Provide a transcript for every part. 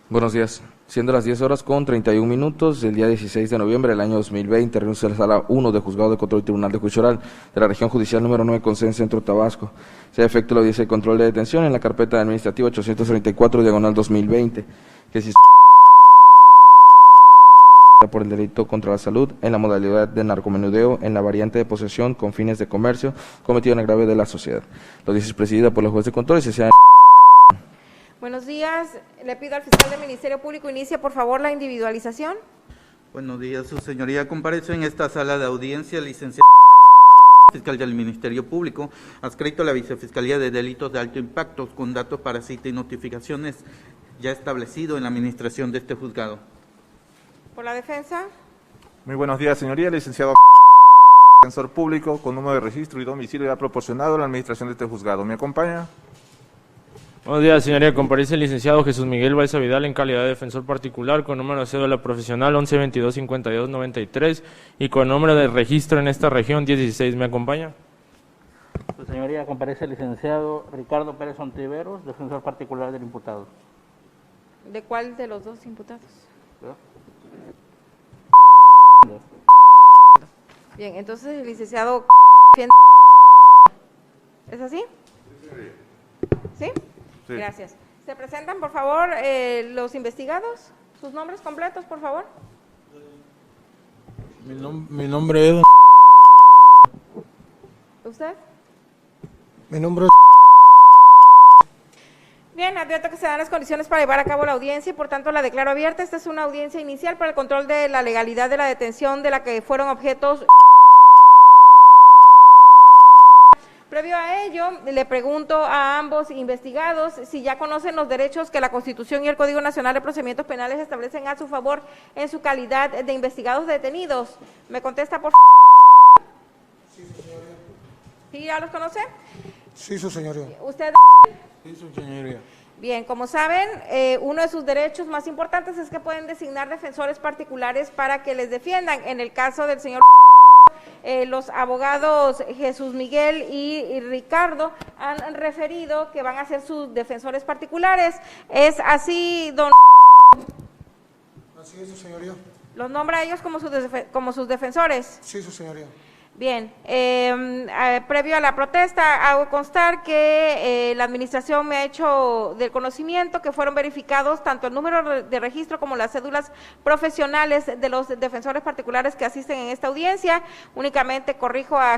Buenos días. Siendo las 10 horas con 31 minutos del día 16 de noviembre del año 2020, reunión a la Sala 1 del Juzgado de Control Tribunal de Juicio Oral de la Región Judicial número 9 Consen Centro Tabasco. Se efectúa la audiencia de control de detención en la carpeta administrativa 834 diagonal 2020, que se por el delito contra la salud en la modalidad de narcomenudeo en la variante de posesión con fines de comercio cometido en agravio de la sociedad. La audiencia es presidida por la juez de control y se sea. Buenos días, le pido al fiscal del Ministerio Público, inicie por favor la individualización. Buenos días, su señoría. Comparece en esta sala de audiencia el licenciado fiscal del Ministerio Público, adscrito a la Vicefiscalía de Delitos de Alto Impacto, con datos para cita y notificaciones ya establecido en la administración de este juzgado. Por la defensa. Muy buenos días, señoría. Licenciado defensor público con número de registro y domicilio ya proporcionado a la administración de este juzgado. ¿Me acompaña? Buenos días, señoría. Comparece el licenciado Jesús Miguel Baeza Vidal en calidad de defensor particular con número de cédula profesional 11225293 y con número de registro en esta región 1016. ¿Me acompaña? Su señoría, comparece el licenciado Ricardo Pérez Ontiveros, defensor particular del imputado. ¿De cuál de los dos imputados? Bien, entonces el licenciado ¿es así? ¿Sí? Sí. Gracias. ¿Se presentan, por favor, los investigados? ¿Sus nombres completos, por favor? Mi nombre es... ¿Usted? Mi nombre es... Bien, advierto que se dan las condiciones para llevar a cabo la audiencia y por tanto la declaro abierta. Esta es una audiencia inicial para el control de la legalidad de la detención de la que fueron objetos. Previo a ello, le pregunto a ambos investigados si ya conocen los derechos que la Constitución y el Código Nacional de Procedimientos Penales establecen a su favor en su calidad de investigados detenidos. ¿Me contesta, por favor? Sí, su señoría. ¿Sí, ya los conoce? Sí, su señoría. ¿Usted? Sí, su señoría. Bien, como saben, uno de sus derechos más importantes es que pueden designar defensores particulares para que les defiendan. En el caso del señor los abogados Jesús Miguel y Ricardo han referido que van a ser sus defensores particulares. ¿Es así, don? Así es, su señoría. ¿Los nombra a ellos como sus defensores? Sí, su señoría. Bien, previo a la protesta, hago constar que la administración me ha hecho del conocimiento que fueron verificados tanto el número de registro como las cédulas profesionales de los defensores particulares que asisten en esta audiencia. Únicamente corrijo a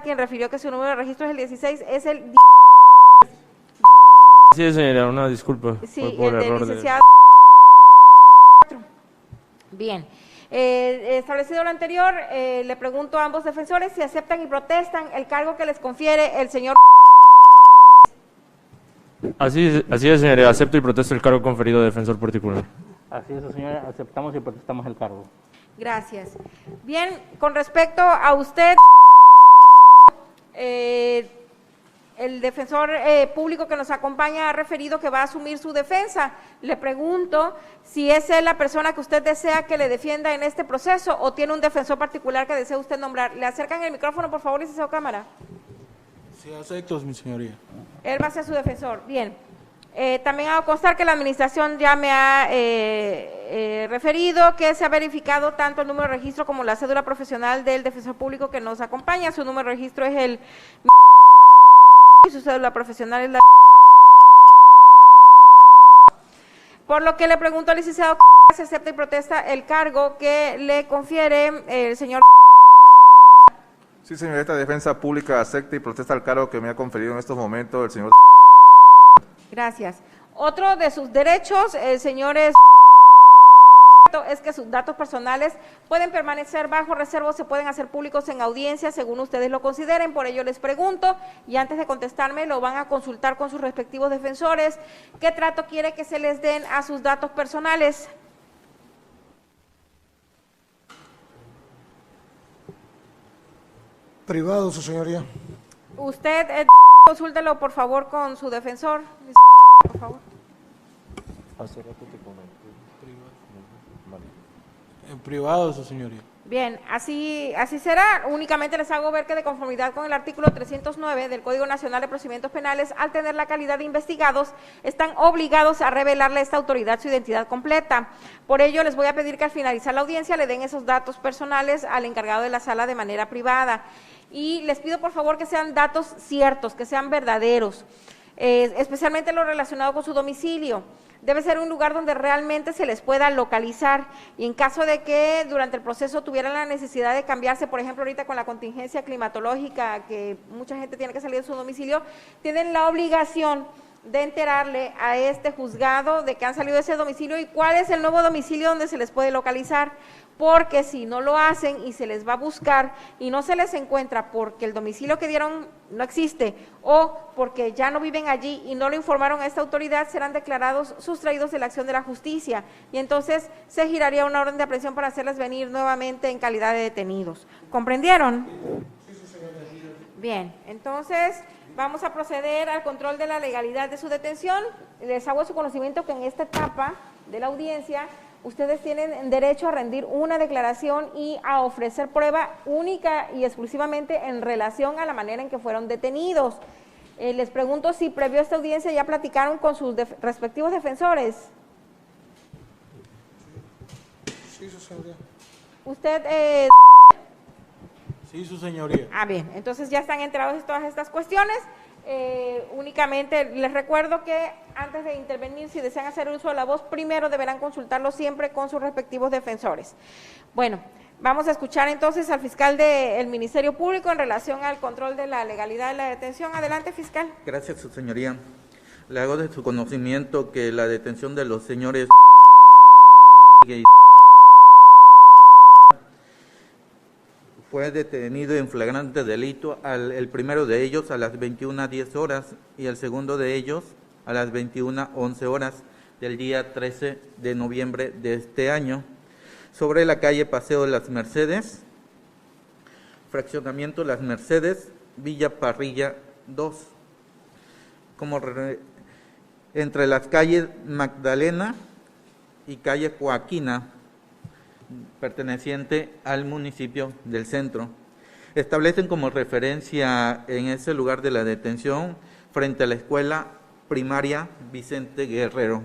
quien refirió que su número de registro es el 16, es el... Sí, señora, una disculpa sí, por el error del licenciado. Bien. Establecido lo anterior, le pregunto a ambos defensores si aceptan y protestan el cargo que les confiere el señor. Así es, señoría. Acepto y protesto el cargo conferido de defensor particular. Así es, señora. Aceptamos y protestamos el cargo. Gracias. Bien, con respecto a usted, el defensor público que nos acompaña ha referido que va a asumir su defensa. Le pregunto si es él la persona que usted desea que le defienda en este proceso o tiene un defensor particular que desea usted nombrar. ¿Le acercan el micrófono, por favor, licenciado Cámara? Sí, acepto, mi señoría. Él va a ser su defensor. Bien. También hago constar que la administración ya me ha referido que se ha verificado tanto el número de registro como la cédula profesional del defensor público que nos acompaña. Su número de registro es el... y su cédula profesional es la... Por lo que le pregunto al licenciado si acepta y protesta el cargo que le confiere el señor. Sí, señoría, esta defensa pública acepta y protesta el cargo que me ha conferido en estos momentos el señor. Gracias. Otro de sus derechos, señores, es que sus datos personales pueden permanecer bajo reserva o se pueden hacer públicos en audiencia según ustedes lo consideren. Por ello les pregunto, y antes de contestarme lo van a consultar con sus respectivos defensores, ¿qué trato quiere que se les den a sus datos personales? Privado, su señoría. Usted, consúltelo por favor con su defensor, por favor. En privado, su señoría. Bien, así será. Únicamente les hago ver que de conformidad con el artículo 309 del Código Nacional de Procedimientos Penales, al tener la calidad de investigados, están obligados a revelarle a esta autoridad su identidad completa. Por ello, les voy a pedir que al finalizar la audiencia le den esos datos personales al encargado de la sala de manera privada. Y les pido por favor que sean datos ciertos, que sean verdaderos, especialmente lo relacionado con su domicilio. Debe ser un lugar donde realmente se les pueda localizar, y en caso de que durante el proceso tuvieran la necesidad de cambiarse, por ejemplo, ahorita con la contingencia climatológica, que mucha gente tiene que salir de su domicilio, tienen la obligación de enterarle a este juzgado de que han salido de ese domicilio y cuál es el nuevo domicilio donde se les puede localizar, porque si no lo hacen y se les va a buscar y no se les encuentra porque el domicilio que dieron no existe o porque ya no viven allí y no lo informaron a esta autoridad, serán declarados sustraídos de la acción de la justicia y entonces se giraría una orden de aprehensión para hacerles venir nuevamente en calidad de detenidos. ¿Comprendieron? Bien, entonces vamos a proceder al control de la legalidad de su detención. Les hago su conocimiento que en esta etapa de la audiencia ustedes tienen derecho a rendir una declaración y a ofrecer prueba única y exclusivamente en relación a la manera en que fueron detenidos. Les pregunto si previo a esta audiencia ya platicaron con sus respectivos defensores. Sí, su señoría. ¿Usted? Sí, su señoría. Bien, entonces ya están enterados de todas estas cuestiones. Únicamente les recuerdo que antes de intervenir, si desean hacer uso de la voz, primero deberán consultarlo siempre con sus respectivos defensores. Bueno, vamos a escuchar entonces al fiscal del Ministerio Público en relación al control de la legalidad de la detención. Adelante, fiscal. Gracias, su señoría. Le hago de su conocimiento que la detención de los señores fue detenido en flagrante delito el primero de ellos a las 21:10 horas y el segundo de ellos a las 21:11 horas del día 13 de noviembre de este año, sobre la calle Paseo de las Mercedes, fraccionamiento Las Mercedes, Villa Parrilla 2, entre las calles Magdalena y calle Joaquina, perteneciente al municipio del Centro. Establecen como referencia en ese lugar de la detención frente a la escuela primaria Vicente Guerrero,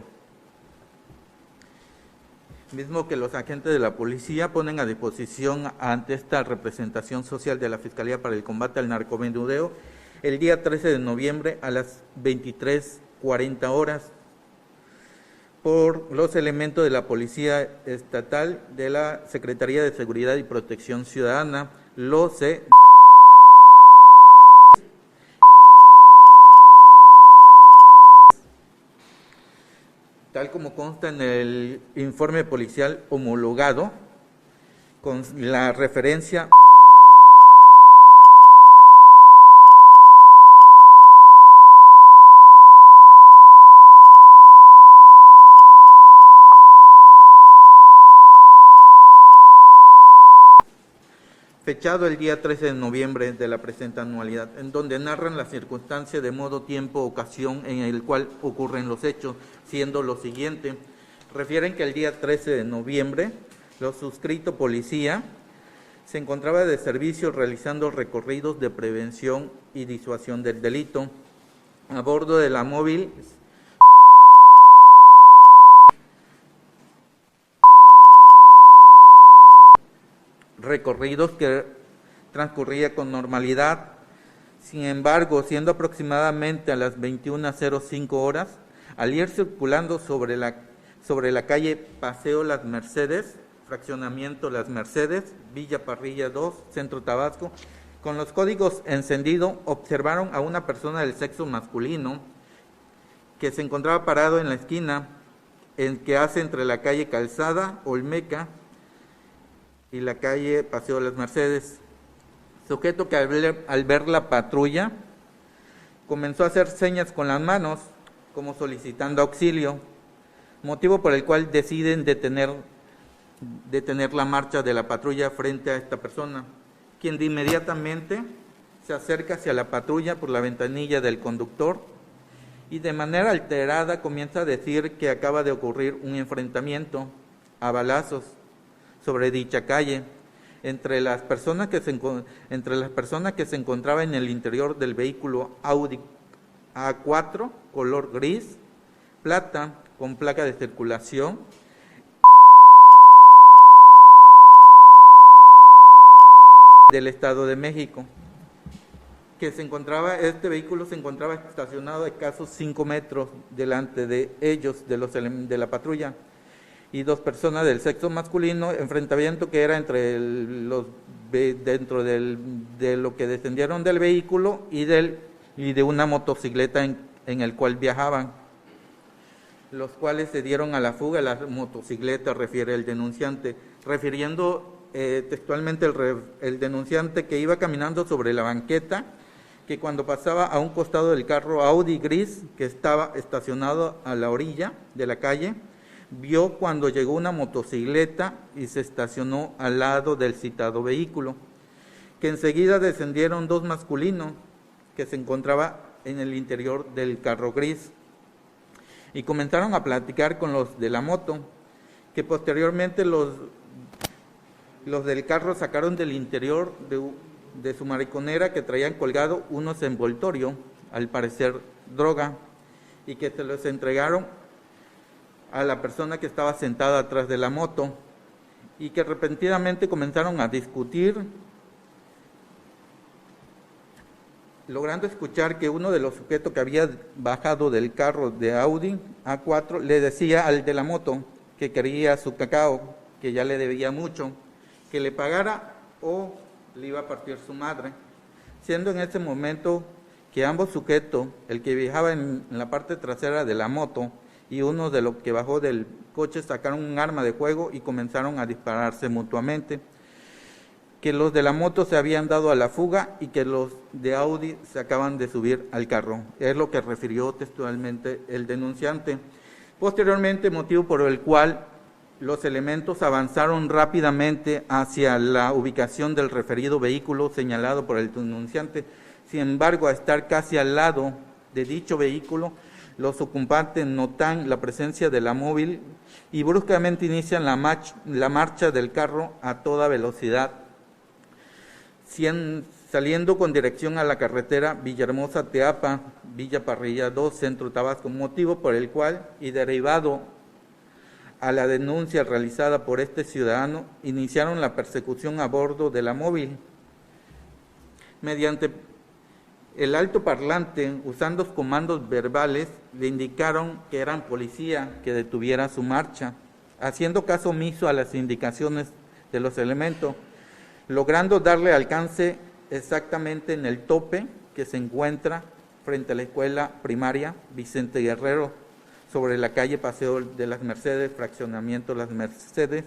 mismo que los agentes de la policía ponen a disposición ante esta representación social de la Fiscalía para el Combate al Narcomenudeo el día 13 de noviembre a las 23:40 horas por los elementos de la Policía Estatal de la Secretaría de Seguridad y Protección Ciudadana, LOCE, tal como consta en el informe policial homologado con la referencia fechado el día 13 de noviembre de la presente anualidad, en donde narran las circunstancias de modo, tiempo, ocasión en el cual ocurren los hechos, siendo lo siguiente. Refieren que el día 13 de noviembre, lo suscrito policía se encontraba de servicio realizando recorridos de prevención y disuasión del delito a bordo de la móvil recorridos que transcurría con normalidad. Sin embargo, siendo aproximadamente a las 21:05 horas, al ir circulando sobre la calle Paseo Las Mercedes, fraccionamiento Las Mercedes, Villa Parrilla 2, Centro Tabasco, con los códigos encendidos, observaron a una persona del sexo masculino que se encontraba parado en la esquina en que hace entre la calle Calzada Olmeca y la calle Paseo de las Mercedes, sujeto que al ver la patrulla comenzó a hacer señas con las manos como solicitando auxilio, motivo por el cual deciden detener la marcha de la patrulla frente a esta persona, quien de inmediatamente se acerca hacia la patrulla por la ventanilla del conductor y de manera alterada comienza a decir que acaba de ocurrir un enfrentamiento a balazos sobre dicha calle, entre las personas que se encontraban en el interior del vehículo Audi A4, color gris, plata, con placa de circulación, del Estado de México, este vehículo se encontraba estacionado a escasos 5 metros delante de ellos, de la patrulla, y dos personas del sexo masculino, enfrentamiento que era dentro de lo que descendieron del vehículo y de una motocicleta en el cual viajaban, los cuales se dieron a la fuga. La motocicleta, refiere el denunciante, refiriendo textualmente el denunciante, que iba caminando sobre la banqueta, que cuando pasaba a un costado del carro Audi gris que estaba estacionado a la orilla de la calle, vio cuando llegó una motocicleta y se estacionó al lado del citado vehículo, que enseguida descendieron dos masculinos que se encontraban en el interior del carro gris y comenzaron a platicar con los de la moto, que posteriormente los del carro sacaron del interior de su mariconera, que traían colgado unos envoltorios, al parecer droga, y que se los entregaron a la persona que estaba sentada atrás de la moto, y que repentinamente comenzaron a discutir, logrando escuchar que uno de los sujetos que había bajado del carro de Audi A4 le decía al de la moto que quería su cacao, que ya le debía mucho, que le pagara o le iba a partir su madre, siendo en ese momento que ambos sujetos, el que viajaba en la parte trasera de la moto y uno de los que bajó del coche, sacaron un arma de fuego y comenzaron a dispararse mutuamente, que los de la moto se habían dado a la fuga y que los de Audi se acaban de subir al carro. Es lo que refirió textualmente el denunciante. Posteriormente, motivo por el cual los elementos avanzaron rápidamente hacia la ubicación del referido vehículo señalado por el denunciante. Sin embargo, a estar casi al lado de dicho vehículo, los ocupantes notan la presencia de la móvil y bruscamente inician la marcha del carro a toda velocidad, saliendo con dirección a la carretera Villahermosa-Teapa, Villa Parrilla 2, Centro Tabasco, motivo por el cual, y derivado a la denuncia realizada por este ciudadano, iniciaron la persecución a bordo de la móvil. Mediante el altoparlante, usando comandos verbales, le indicaron que eran policía, que detuviera su marcha, haciendo caso omiso a las indicaciones de los elementos, logrando darle alcance exactamente en el tope que se encuentra frente a la escuela primaria Vicente Guerrero, sobre la calle Paseo de las Mercedes, fraccionamiento Las Mercedes,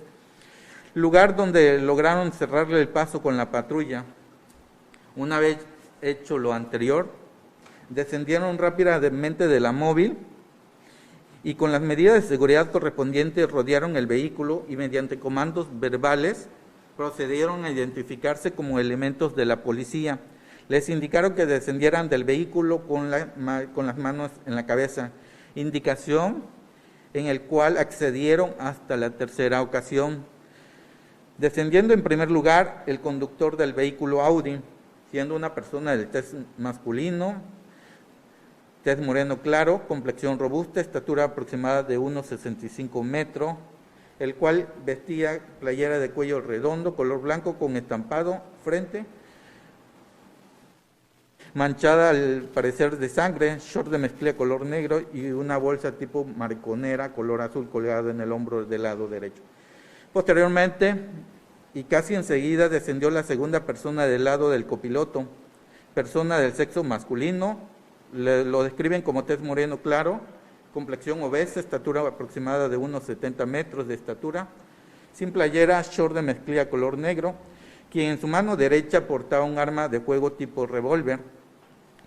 lugar donde lograron cerrarle el paso con la patrulla. Una vez hecho lo anterior, descendieron rápidamente de la móvil y con las medidas de seguridad correspondientes rodearon el vehículo y mediante comandos verbales procedieron a identificarse como elementos de la policía. Les indicaron que descendieran del vehículo con las manos en la cabeza, indicación en el cual accedieron hasta la tercera ocasión, descendiendo en primer lugar el conductor del vehículo Audi, siendo una persona del tez masculino, tez moreno claro, complexión robusta, estatura aproximada de 1,65 metros, el cual vestía playera de cuello redondo, color blanco con estampado frente, manchada al parecer de sangre, short de mezclilla color negro y una bolsa tipo mariconera color azul colgada en el hombro del lado derecho. Posteriormente, y casi enseguida, descendió la segunda persona del lado del copiloto, persona del sexo masculino, lo describen como tez moreno claro, complexión obesa, estatura aproximada de unos 70 metros de estatura, sin playera, short de mezclilla color negro, quien en su mano derecha portaba un arma de fuego tipo revólver,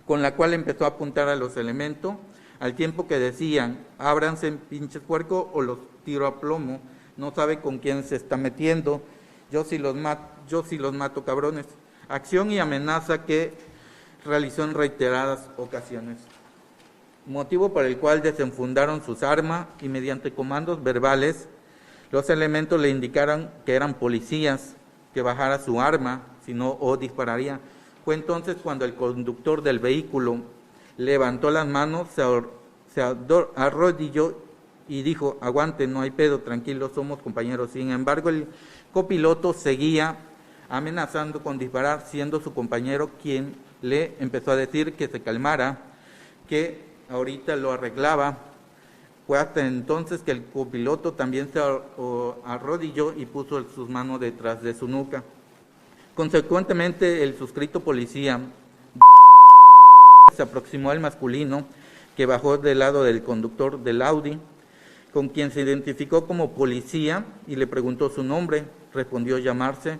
con la cual empezó a apuntar a los elementos, al tiempo que decían, ábranse pinches puerco o los tiro a plomo, no sabe con quién se está metiendo, yo sí los mato cabrones. Acción y amenaza que realizó en reiteradas ocasiones. Motivo por el cual desenfundaron sus armas y mediante comandos verbales, los elementos le indicaron que eran policías que bajara su arma, si no, o dispararía. Fue entonces cuando el conductor del vehículo levantó las manos, se arrodilló y dijo: aguante, no hay pedo, tranquilo, somos compañeros. Sin embargo, el copiloto seguía amenazando con disparar, siendo su compañero quien le empezó a decir que se calmara, que ahorita lo arreglaba. Fue hasta entonces que el copiloto también se arrodilló y puso sus manos detrás de su nuca. Consecuentemente, el suscrito policía se aproximó al masculino que bajó del lado del conductor del Audi, con quien se identificó como policía y le preguntó su nombre. Respondió llamarse.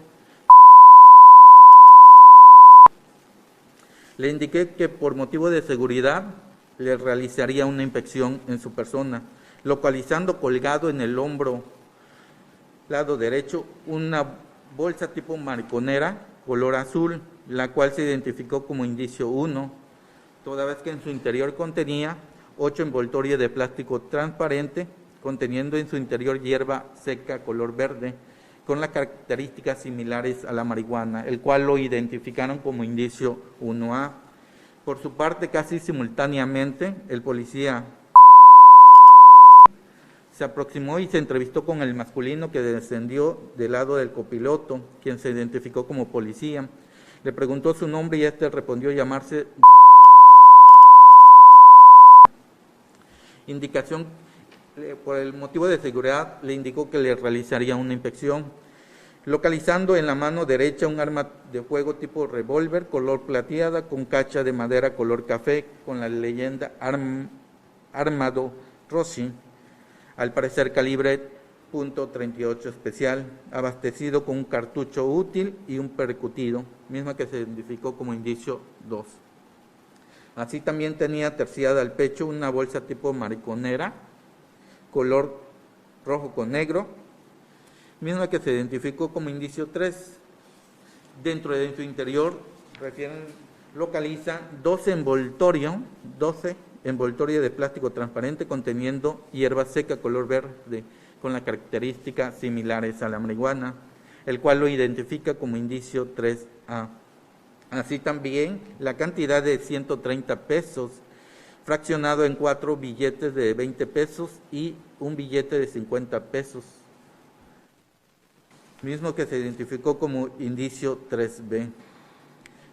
Le indiqué que por motivo de seguridad le realizaría una inspección en su persona, localizando colgado en el hombro lado derecho una bolsa tipo mariconera color azul, la cual se identificó como indicio 1, toda vez que en su interior contenía 8 envoltorios de plástico transparente, conteniendo en su interior hierba seca color verde, con las características similares a la marihuana, el cual lo identificaron como indicio 1A. Por su parte, casi simultáneamente, el policía se aproximó y se entrevistó con el masculino que descendió del lado del copiloto, quien se identificó como policía. Le preguntó su nombre y este respondió llamarse. Indicación. Por el motivo de seguridad, le indicó que le realizaría una inspección, localizando en la mano derecha un arma de fuego tipo revólver color plateada con cacha de madera color café con la leyenda Armado Rossi, al parecer calibre .38 especial, abastecido con un cartucho útil y un percutido, misma que se identificó como indicio 2. Así también tenía terciada al pecho una bolsa tipo mariconera, color rojo con negro, misma que se identificó como indicio 3. Dentro de su interior, localiza 12 envoltorios de plástico transparente conteniendo hierba seca color verde con las características similares a la marihuana, el cual lo identifica como indicio 3A. Así también la cantidad de 130 pesos fraccionado en 4 billetes de 20 pesos y un billete de 50 pesos, mismo que se identificó como indicio 3B,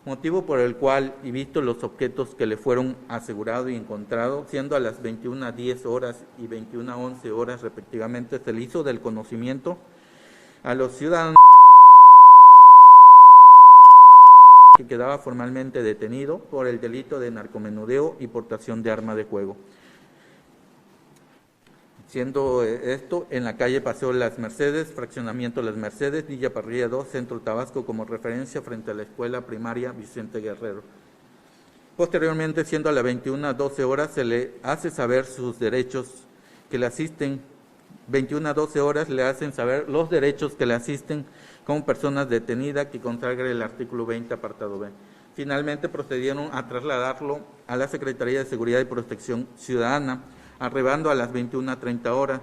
motivo por el cual, y visto los objetos que le fueron asegurados y encontrados, siendo a las 21:10 horas y 21:11 horas respectivamente, se le hizo del conocimiento a los ciudadanos que quedaba formalmente detenido por el delito de narcomenudeo y portación de arma de fuego. Siendo esto en la calle Paseo Las Mercedes, fraccionamiento Las Mercedes, Villa Parrilla 2, Centro Tabasco, como referencia frente a la escuela primaria Vicente Guerrero. Posteriormente, siendo a las 21:12 horas, se le hace saber sus derechos que le asisten. 21:12 horas le hacen saber los derechos que le asisten como personas detenidas que consagra el artículo 20, apartado B. Finalmente procedieron a trasladarlo a la Secretaría de Seguridad y Protección Ciudadana, arribando a las 21:30 horas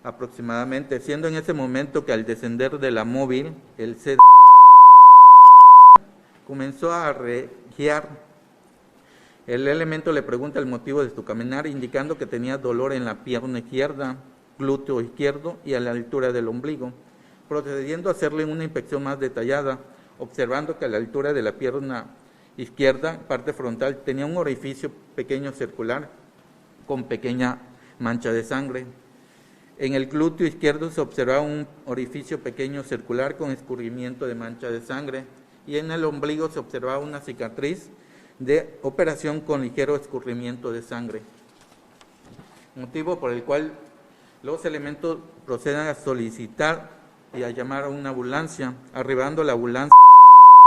aproximadamente, siendo en ese momento que al descender de la móvil, el CD comenzó a reguiar. El elemento le pregunta el motivo de su caminar, indicando que tenía dolor en la pierna izquierda, glúteo izquierdo y a la altura del ombligo, procediendo a hacerle una inspección más detallada, observando que a la altura de la pierna izquierda, parte frontal, tenía un orificio pequeño circular con pequeña mancha de sangre. En el glúteo izquierdo se observaba un orificio pequeño circular con escurrimiento de mancha de sangre y en el ombligo se observaba una cicatriz de operación con ligero escurrimiento de sangre, motivo por el cual los elementos proceden a solicitar y a llamar a una ambulancia, arribando la ambulancia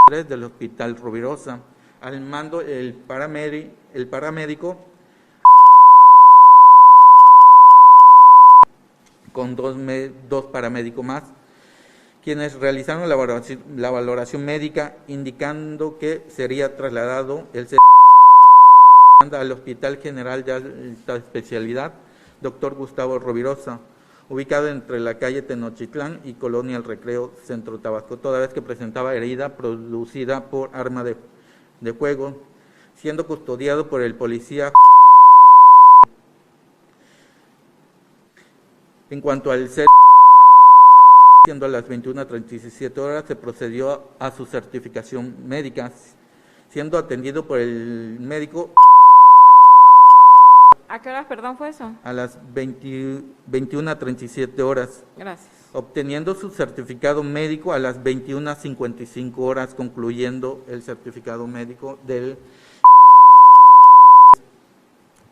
del Hospital Rovirosa, al mando el paramédico con dos paramédicos más, quienes realizaron la valoración médica, indicando que sería trasladado al Hospital General de Alta Especialidad, Dr. Gustavo Rovirosa, ubicado entre la calle Tenochtitlán y Colonia El Recreo, Centro Tabasco, toda vez que presentaba herida producida por arma de fuego, siendo custodiado por el policía. En cuanto al ser, siendo a las 21:37 horas, se procedió a su certificación médica, siendo atendido por el médico. ¿A qué horas, perdón, fue eso? A las 21:37 horas. Gracias. Obteniendo su certificado médico a las 21:55 horas, concluyendo el certificado médico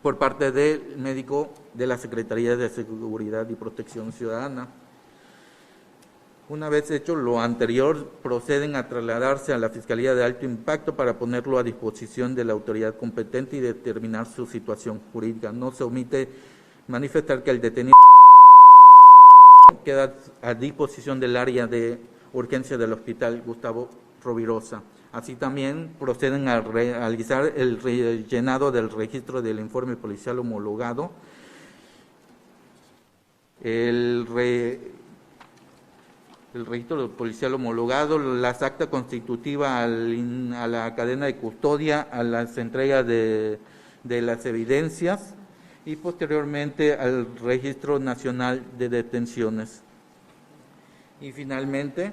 por parte del médico de la Secretaría de Seguridad y Protección Ciudadana. Una vez hecho lo anterior, proceden a trasladarse a la Fiscalía de Alto Impacto para ponerlo a disposición de la autoridad competente y determinar su situación jurídica. No se omite manifestar que el detenido queda a disposición del área de urgencia del Hospital Gustavo Rovirosa. Así también proceden a realizar el rellenado del registro del informe policial homologado, el registro policial homologado, las actas constitutivas a la cadena de custodia, a las entregas de las evidencias y posteriormente al registro nacional de detenciones. Y finalmente,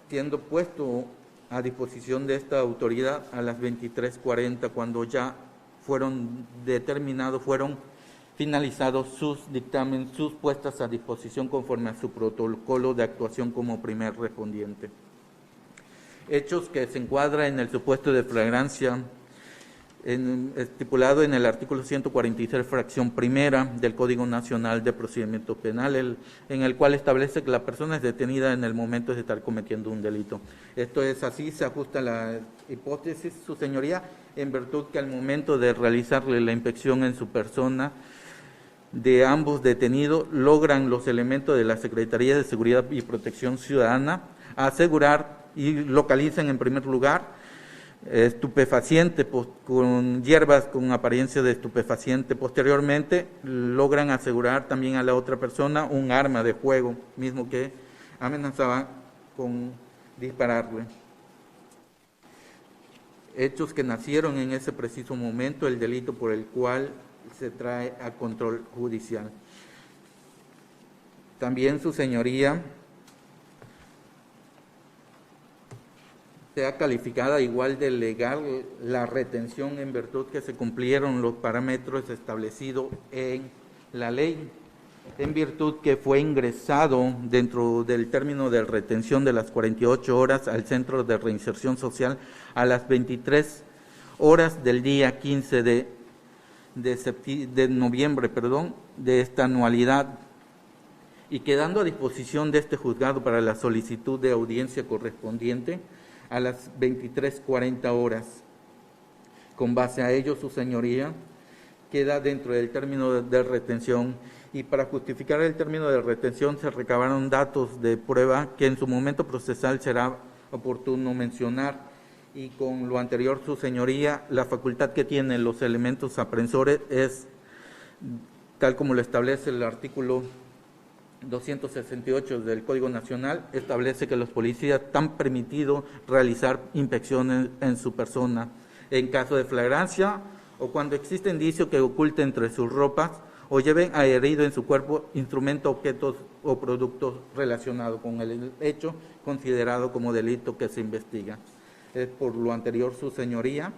siendo puesto a disposición de esta autoridad a las 23:40, cuando ya fueron finalizados sus dictámenes, sus puestas a disposición conforme a su protocolo de actuación como primer respondiente. Hechos que se encuadran en el supuesto de flagrancia estipulado en el artículo 143, fracción primera del Código Nacional de Procedimiento Penal, en el cual establece que la persona es detenida en el momento de estar cometiendo un delito. Esto es así, se ajusta a la hipótesis, su señoría, en virtud que al momento de realizarle la inspección en su persona de ambos detenidos, logran los elementos de la Secretaría de Seguridad y Protección Ciudadana asegurar y localizan en primer lugar estupefaciente con hierbas con apariencia de estupefaciente. Posteriormente logran asegurar también a la otra persona un arma de fuego, mismo que amenazaba con dispararle. Hechos que nacieron en ese preciso momento el delito por el cual se trae a control judicial. También su señoría sea calificada igual de legal la retención en virtud que se cumplieron los parámetros establecidos en la ley, en virtud que fue ingresado dentro del término de retención de las 48 horas al Centro de Reinserción Social a las 23 horas del día 15 de noviembre de esta anualidad, y quedando a disposición de este juzgado para la solicitud de audiencia correspondiente a las 23:40 horas. Con base a ello, su señoría queda dentro del término de retención, y para justificar el término de retención se recabaron datos de prueba que en su momento procesal será oportuno mencionar, y con lo anterior, su señoría, la facultad que tienen los elementos aprensores es, tal como lo establece el artículo 268 del Código Nacional, establece que los policías están permitidos realizar inspecciones en su persona en caso de flagrancia o cuando existe indicio que oculte entre sus ropas o lleven a herido en su cuerpo instrumentos, objetos o productos relacionados con el hecho considerado como delito que se investiga. Es por lo anterior, su señoría,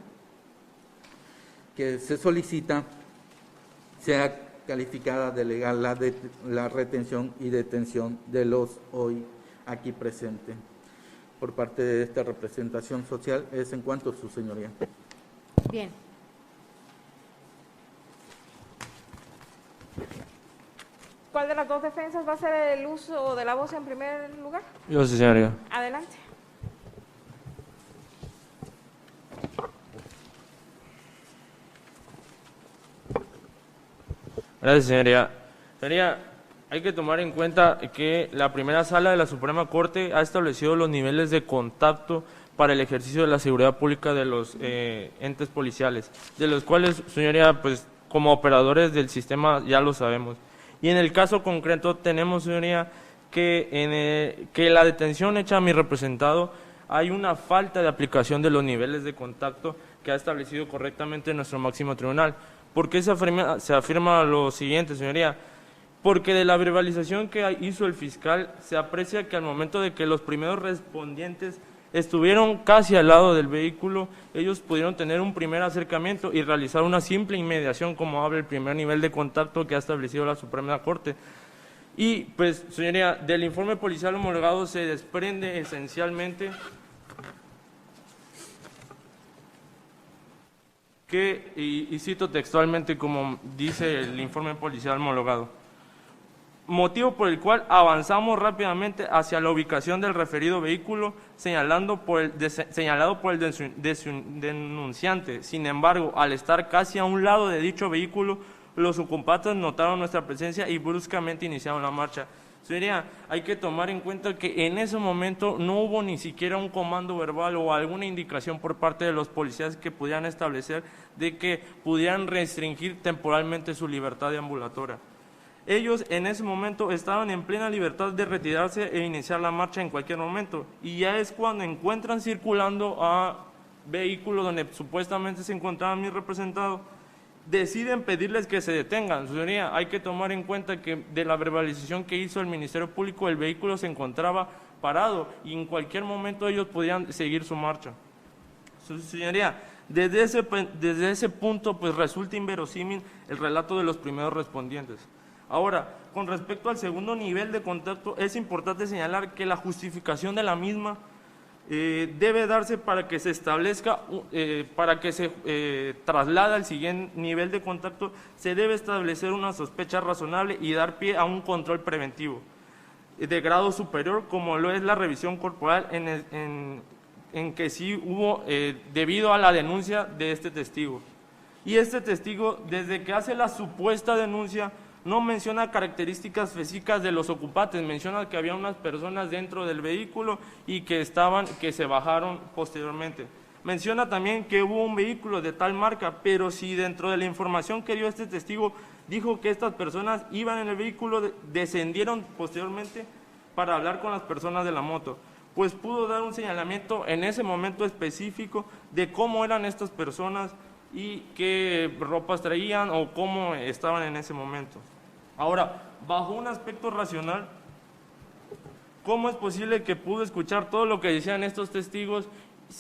que se solicita sea calificada de legal la retención y detención de los hoy aquí presentes. Por parte de esta representación social es en cuanto a su señoría. Bien. ¿Cuál de las dos defensas va a ser el uso de la voz en primer lugar? Yo, sí, señoría. Adelante. Gracias, señoría. Señoría, hay que tomar en cuenta que la primera sala de la Suprema Corte ha establecido los niveles de contacto para el ejercicio de la seguridad pública de los entes policiales, de los cuales, señoría, pues como operadores del sistema ya lo sabemos. Y en el caso concreto tenemos, señoría, que la detención hecha a mi representado hay una falta de aplicación de los niveles de contacto que ha establecido correctamente nuestro máximo tribunal. ¿Por qué se afirma lo siguiente, señoría? Porque de la verbalización que hizo el fiscal se aprecia que al momento de que los primeros respondientes estuvieron casi al lado del vehículo, ellos pudieron tener un primer acercamiento y realizar una simple inmediación, como habla el primer nivel de contacto que ha establecido la Suprema Corte. Y, pues, señoría, del informe policial homologado se desprende esencialmente que, y cito textualmente como dice el informe policial homologado, motivo por el cual avanzamos rápidamente hacia la ubicación del referido vehículo señalado por el denunciante. Sin embargo, al estar casi a un lado de dicho vehículo, los ocupantes notaron nuestra presencia y bruscamente iniciaron la marcha. Señoría, hay que tomar en cuenta que en ese momento no hubo ni siquiera un comando verbal o alguna indicación por parte de los policías que pudieran establecer de que pudieran restringir temporalmente su libertad deambulatoria. Ellos en ese momento estaban en plena libertad de retirarse e iniciar la marcha en cualquier momento, y ya es cuando encuentran circulando a vehículos donde supuestamente se encontraba mi representado, deciden pedirles que se detengan. Señoría, hay que tomar en cuenta que de la verbalización que hizo el Ministerio Público, el vehículo se encontraba parado y en cualquier momento ellos podían seguir su marcha. Señoría, desde ese punto pues resulta inverosímil el relato de los primeros respondientes. Ahora, con respecto al segundo nivel de contacto, es importante señalar que la justificación de la misma debe darse para que se establezca, para que se traslade al siguiente nivel de contacto, se debe establecer una sospecha razonable y dar pie a un control preventivo de grado superior, como lo es la revisión corporal en que sí hubo debido a la denuncia de este testigo. Y este testigo, desde que hace la supuesta denuncia, no menciona características físicas de los ocupantes, menciona que había unas personas dentro del vehículo y que se bajaron posteriormente. Menciona también que hubo un vehículo de tal marca, pero si dentro de la información que dio este testigo dijo que estas personas iban en el vehículo, descendieron posteriormente para hablar con las personas de la moto, pues pudo dar un señalamiento en ese momento específico de cómo eran estas personas y qué ropas traían o cómo estaban en ese momento. Ahora, bajo un aspecto racional, ¿cómo es posible que pudo escuchar todo lo que decían estos testigos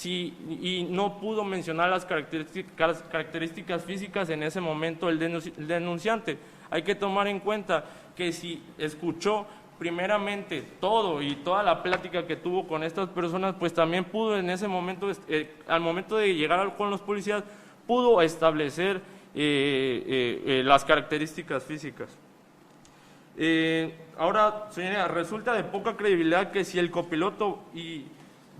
y no pudo mencionar las características físicas en ese momento el denunciante? Hay que tomar en cuenta que si escuchó primeramente todo y toda la plática que tuvo con estas personas, pues también pudo en ese momento, al momento de llegar con los policías, pudo establecer las características físicas. Ahora, señora, resulta de poca credibilidad que si el copiloto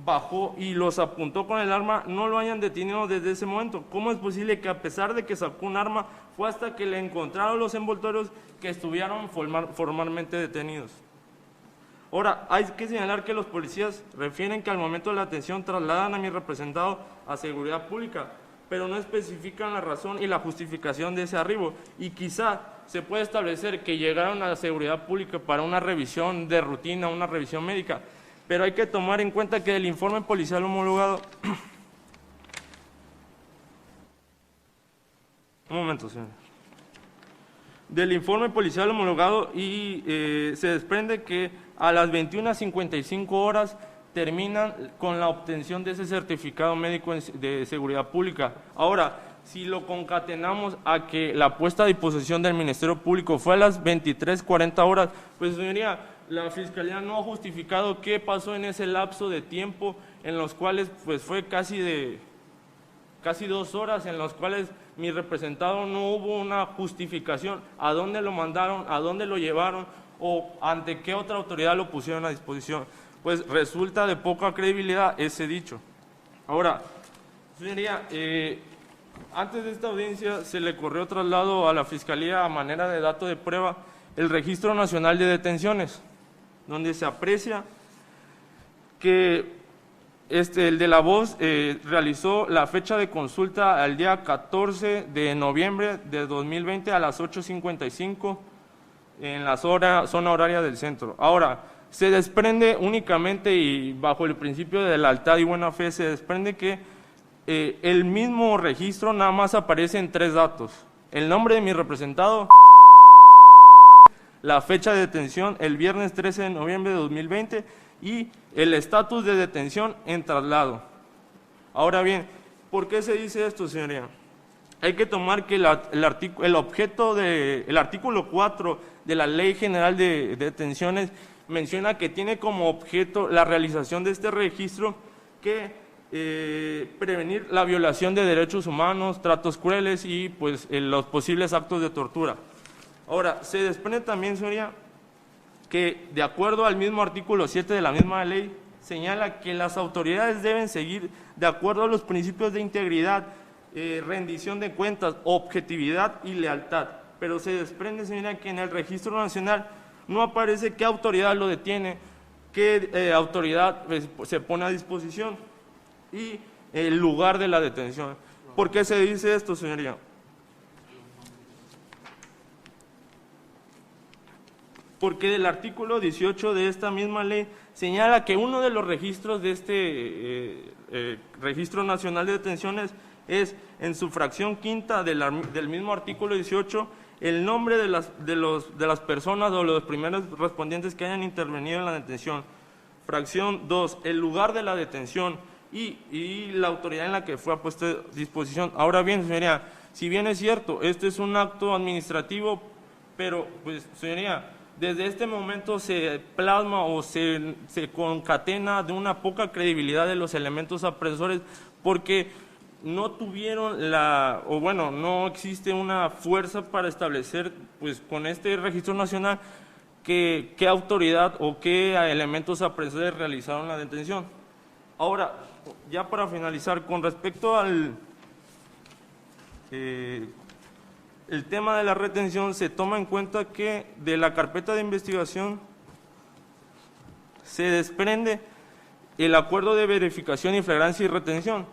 bajó y los apuntó con el arma, no lo hayan detenido desde ese momento. ¿Cómo es posible que a pesar de que sacó un arma, fue hasta que le encontraron los envoltorios que estuvieron formalmente detenidos? Ahora, hay que señalar que los policías refieren que al momento de la detención trasladan a mi representado a seguridad pública, pero no especifican la razón y la justificación de ese arribo, y quizá se puede establecer que llegaron a la seguridad pública para una revisión de rutina, una revisión médica, pero hay que tomar en cuenta que el informe policial homologado... Un momento, señor. Del informe policial homologado se desprende que a las 21:55 horas terminan con la obtención de ese certificado médico de seguridad pública. Ahora, si lo concatenamos a que la puesta a disposición del Ministerio Público fue a las 23:40 horas, pues, señoría, la Fiscalía no ha justificado qué pasó en ese lapso de tiempo en los cuales, pues, fue casi 2 horas en los cuales mi representado no hubo una justificación a dónde lo mandaron, a dónde lo llevaron o ante qué otra autoridad lo pusieron a disposición. Pues resulta de poca credibilidad ese dicho. Ahora, señoría, antes de esta audiencia se le corrió traslado a la Fiscalía a manera de dato de prueba el Registro Nacional de Detenciones, donde se aprecia que el de la voz realizó la fecha de consulta al día 14 de noviembre de 2020 a las 8:55 en la zona horaria del centro. Ahora, se desprende únicamente y bajo el principio de lealtad y buena fe, se desprende que el mismo registro nada más aparece en 3 datos. El nombre de mi representado, la fecha de detención, el viernes 13 de noviembre de 2020, y el estatus de detención en traslado. Ahora bien, ¿por qué se dice esto, señoría? Hay que tomar que el artículo 4 de la Ley General de Detenciones menciona que tiene como objeto la realización de este registro que prevenir la violación de derechos humanos, tratos crueles y pues los posibles actos de tortura. Ahora, se desprende también, señoría, que de acuerdo al mismo artículo 7 de la misma ley, señala que las autoridades deben seguir de acuerdo a los principios de integridad, rendición de cuentas, objetividad y lealtad. Pero se desprende, señoría, que en el Registro Nacional no aparece qué autoridad lo detiene, qué autoridad se pone a disposición y el lugar de la detención. ¿Por qué se dice esto, señoría? Porque el artículo 18 de esta misma ley señala que uno de los registros de este Registro Nacional de Detenciones es, en su fracción quinta del mismo artículo 18, el nombre de las personas o los primeros respondientes que hayan intervenido en la detención. Fracción 2, el lugar de la detención y la autoridad en la que fue puesta a disposición. Ahora bien, señoría, si bien es cierto, este es un acto administrativo, pero, pues, señoría, desde este momento se plasma o se concatena de una poca credibilidad de los elementos apresores, porque no tuvieron no existe una fuerza para establecer, pues, con este registro nacional, qué autoridad o qué elementos apresores realizaron la detención. Ahora, ya para finalizar, con respecto al el tema de la retención, se toma en cuenta que de la carpeta de investigación se desprende el acuerdo de verificación y flagrancia y retención,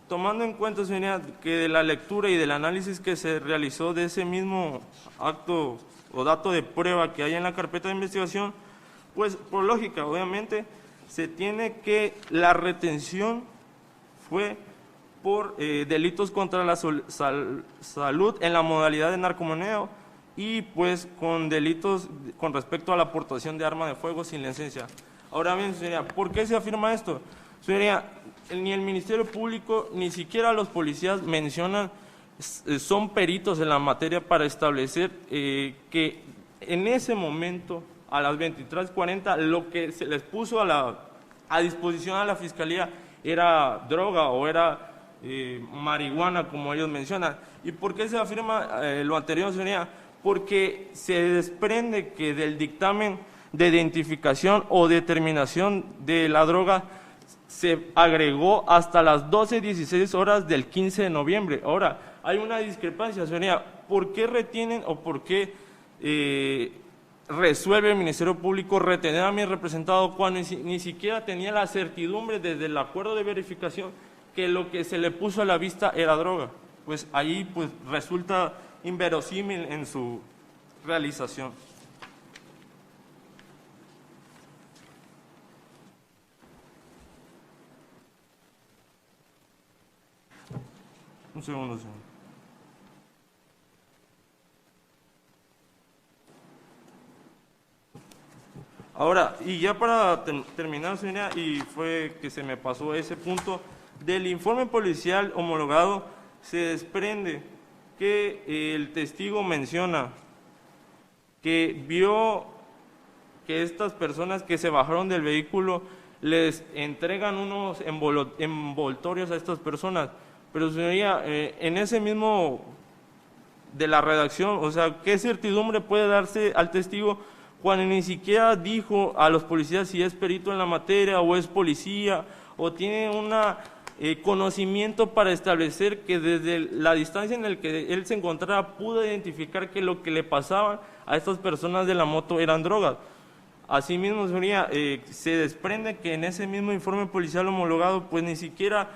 tomando en cuenta, señoría, que de la lectura y del análisis que se realizó de ese mismo acto o dato de prueba que hay en la carpeta de investigación, pues por lógica, obviamente, se tiene que la retención fue por delitos contra la salud en la modalidad de narcomenudeo y pues con delitos con respecto a la aportación de arma de fuego sin licencia. Ahora bien, señoría, ¿por qué se afirma esto? Señoría, ni el Ministerio Público ni siquiera los policías mencionan, son peritos en la materia para establecer que en ese momento, a las 23:40, lo que se les puso a disposición a la Fiscalía era droga o era marihuana, como ellos mencionan. ¿Y por qué se afirma lo anterior, señoría? Porque se desprende que del dictamen de identificación o determinación de la droga se agregó hasta las 12:16 horas del 15 de noviembre. Ahora, hay una discrepancia, señoría. ¿Por qué retienen o por qué resuelve el Ministerio Público retener a mi representado cuando ni siquiera tenía la certidumbre desde el acuerdo de verificación que lo que se le puso a la vista era droga? Pues ahí pues resulta inverosímil en su realización. Un segundo, señor. Ahora, y ya para terminar, señora, y fue que se me pasó ese punto, del informe policial homologado se desprende que el testigo menciona que vio que estas personas que se bajaron del vehículo les entregan unos envoltorios a estas personas. Pero, señoría, en ese mismo de la redacción, o sea, ¿qué certidumbre puede darse al testigo cuando ni siquiera dijo a los policías si es perito en la materia o es policía o tiene un conocimiento para establecer que desde la distancia en la que él se encontraba pudo identificar que lo que le pasaba a estas personas de la moto eran drogas? Asimismo, señoría, se desprende que en ese mismo informe policial homologado pues ni siquiera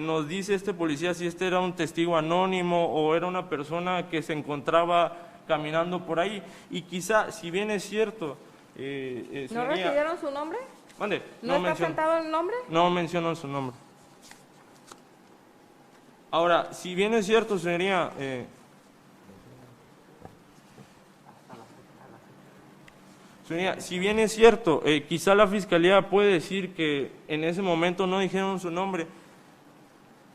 nos dice este policía si este era un testigo anónimo o era una persona que se encontraba caminando por ahí. Y quizá, si bien es cierto, ¿No señoría, refirieron su nombre? ¿Mande? ¿No está sentado el nombre? No mencionan su nombre. Ahora, si bien es cierto, señoría, si bien es cierto, quizá la Fiscalía puede decir que en ese momento no dijeron su nombre,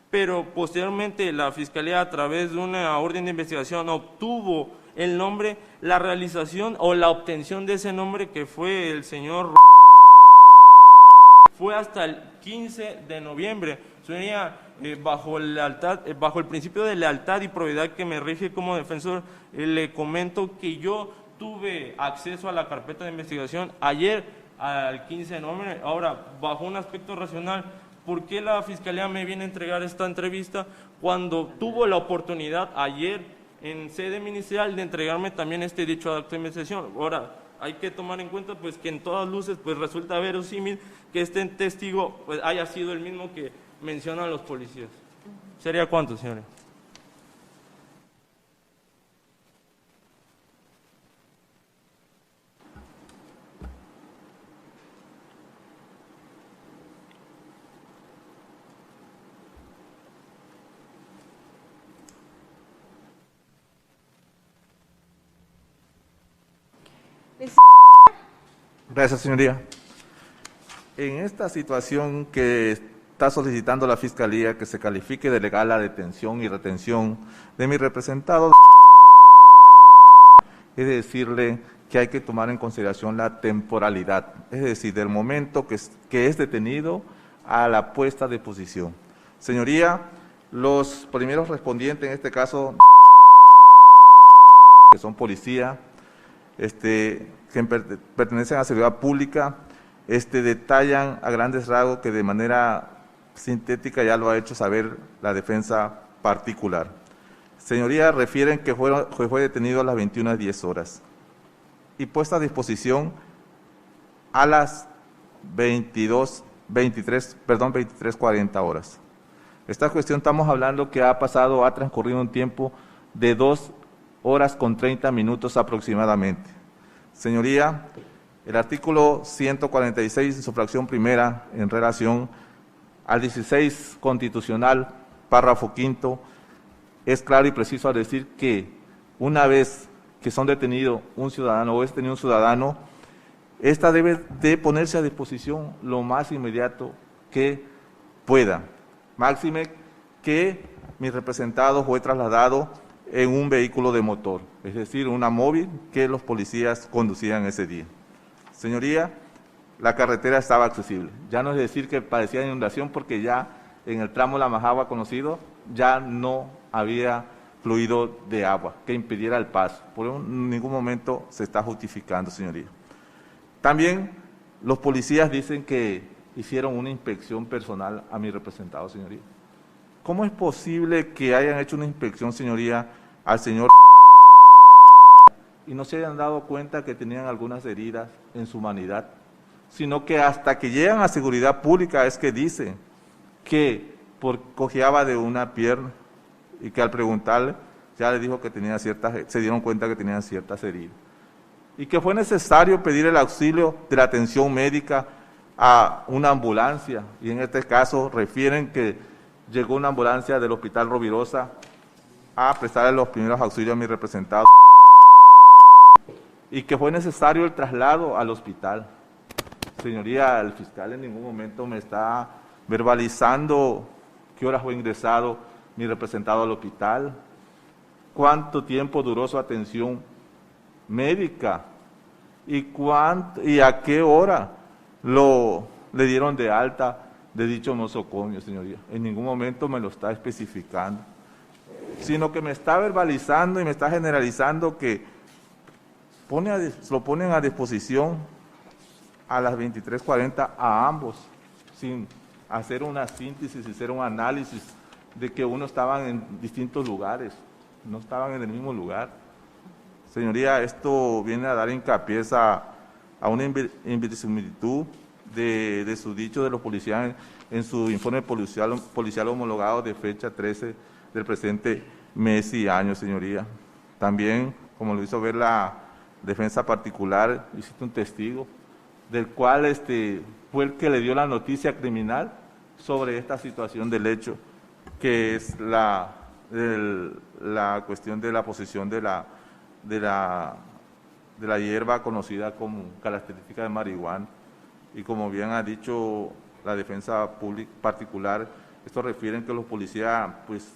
pero posteriormente la Fiscalía, a través de una orden de investigación, obtuvo el nombre, la realización o la obtención de ese nombre, que fue el señor, fue hasta el 15 de noviembre. Señoría, bajo el principio de lealtad y probidad que me rige como defensor, le comento que yo tuve acceso a la carpeta de investigación ayer al 15 de noviembre. Ahora, bajo un aspecto racional, ¿por qué la Fiscalía me viene a entregar esta entrevista cuando tuvo la oportunidad ayer en sede ministerial de entregarme también este dicho acto de investigación? Ahora, hay que tomar en cuenta pues que en todas luces pues resulta verosímil que este testigo pues haya sido el mismo que mencionan los policías. ¿Sería cuánto, señora? Gracias, señoría. En esta situación que está solicitando la Fiscalía que se califique de legal la detención y retención de mi representado, es decirle que hay que tomar en consideración la temporalidad, es decir, del momento que es detenido a la puesta de posición. Señoría, los primeros respondientes en este caso, que son policía, que pertenecen a seguridad pública, detallan a grandes rasgos que de manera sintética ya lo ha hecho saber la defensa particular. Señoría, refieren que fue detenido a las 21:10 y puesta a disposición a las 23:40. Esta cuestión estamos hablando que ha transcurrido un tiempo de 2 horas con 30 minutos aproximadamente. Señoría, el artículo 146 en su fracción primera en relación al 16 constitucional, párrafo quinto, es claro y preciso al decir que una vez que son detenidos un ciudadano o es detenido un ciudadano, esta debe de ponerse a disposición lo más inmediato que pueda. Máxime que mi representado fue trasladado en un vehículo de motor, es decir, una móvil que los policías conducían ese día. Señoría, la carretera estaba accesible. Ya no es decir que padecía inundación porque ya en el tramo La Majagua conocido ya no había fluido de agua que impidiera el paso. Por ningún momento se está justificando, señoría. También los policías dicen que hicieron una inspección personal a mi representado, señoría. ¿Cómo es posible que hayan hecho una inspección, señoría, al señor y no se hayan dado cuenta que tenían algunas heridas en su humanidad? Sino que hasta que llegan a seguridad pública es que dicen que cojeaba de una pierna y que al preguntarle ya le dijo que tenía se dieron cuenta que tenían ciertas heridas. Y que fue necesario pedir el auxilio de la atención médica a una ambulancia, y en este caso refieren que llegó una ambulancia del Hospital Rovirosa a prestarle los primeros auxilios a mi representado y que fue necesario el traslado al hospital. Señoría, el fiscal en ningún momento me está verbalizando qué hora fue ingresado mi representado al hospital, cuánto tiempo duró su atención médica y a qué hora le dieron de alta de dicho nosocomio, señoría. En ningún momento me lo está especificando, sino que me está verbalizando y me está generalizando que lo ponen a disposición a las 23:40 a ambos, sin hacer una síntesis, sin hacer un análisis de que uno estaban en distintos lugares, no estaban en el mismo lugar. Señoría, esto viene a dar hincapié a una inverosimilitud de su dicho de los policías en su informe policial homologado de fecha 13 del presente mes y año, señoría. También como lo hizo ver la defensa particular, hiciste un testigo, del cual fue el que le dio la noticia criminal sobre esta situación del hecho, que es la cuestión de la posesión de la hierba conocida como característica de marihuana. Y como bien ha dicho la defensa particular, esto refiere que los policías, pues,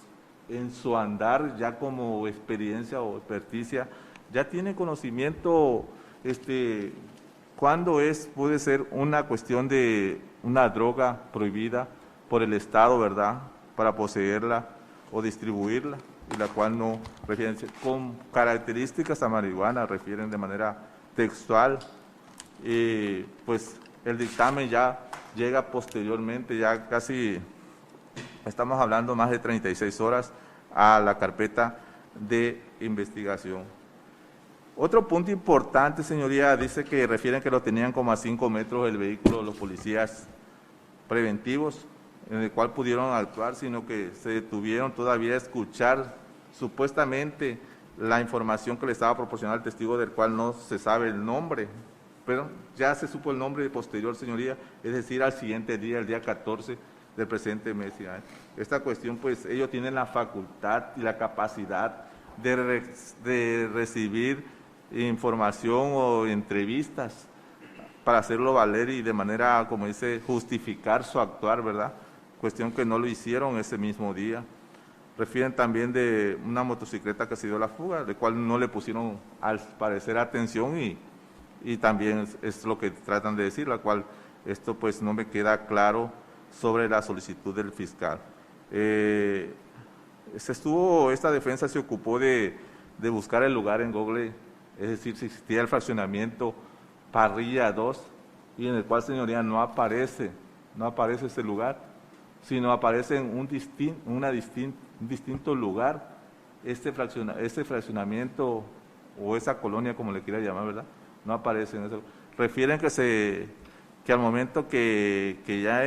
en su andar, ya como experiencia o experticia, ya tienen conocimiento cuándo puede ser una cuestión de una droga prohibida por el Estado, ¿verdad?, para poseerla o distribuirla, y la cual no refieren con características a marihuana, refieren de manera textual. Pues el dictamen ya llega posteriormente, ya casi estamos hablando más de 36 horas a la carpeta de investigación. Otro punto importante, señoría, dice que refieren que lo tenían como a 5 metros el vehículo de los policías preventivos, en el cual pudieron actuar, sino que se detuvieron todavía a escuchar supuestamente la información que le estaba proporcionando el testigo, del cual no se sabe el nombre, pero ya se supo el nombre de posterior, señoría, es decir, al siguiente día, el día 14 del presente mes. Esta cuestión, pues, ellos tienen la facultad y la capacidad de recibir información o entrevistas para hacerlo valer y de manera, como dice, justificar su actuar, ¿verdad? Cuestión que no lo hicieron ese mismo día. Refieren también de una motocicleta que se dio la fuga, de cual no le pusieron, al parecer, atención, y también es lo que tratan de decir, la cual esto pues no me queda claro sobre la solicitud del fiscal. Esta defensa se ocupó de buscar el lugar en Google, es decir, si existía el fraccionamiento Parrilla 2, y en el cual, señoría, no aparece ese lugar, sino aparece en un distinto lugar, este fraccionamiento o esa colonia, como le quiera llamar, ¿verdad? No aparece en eso. Refieren que al momento que ya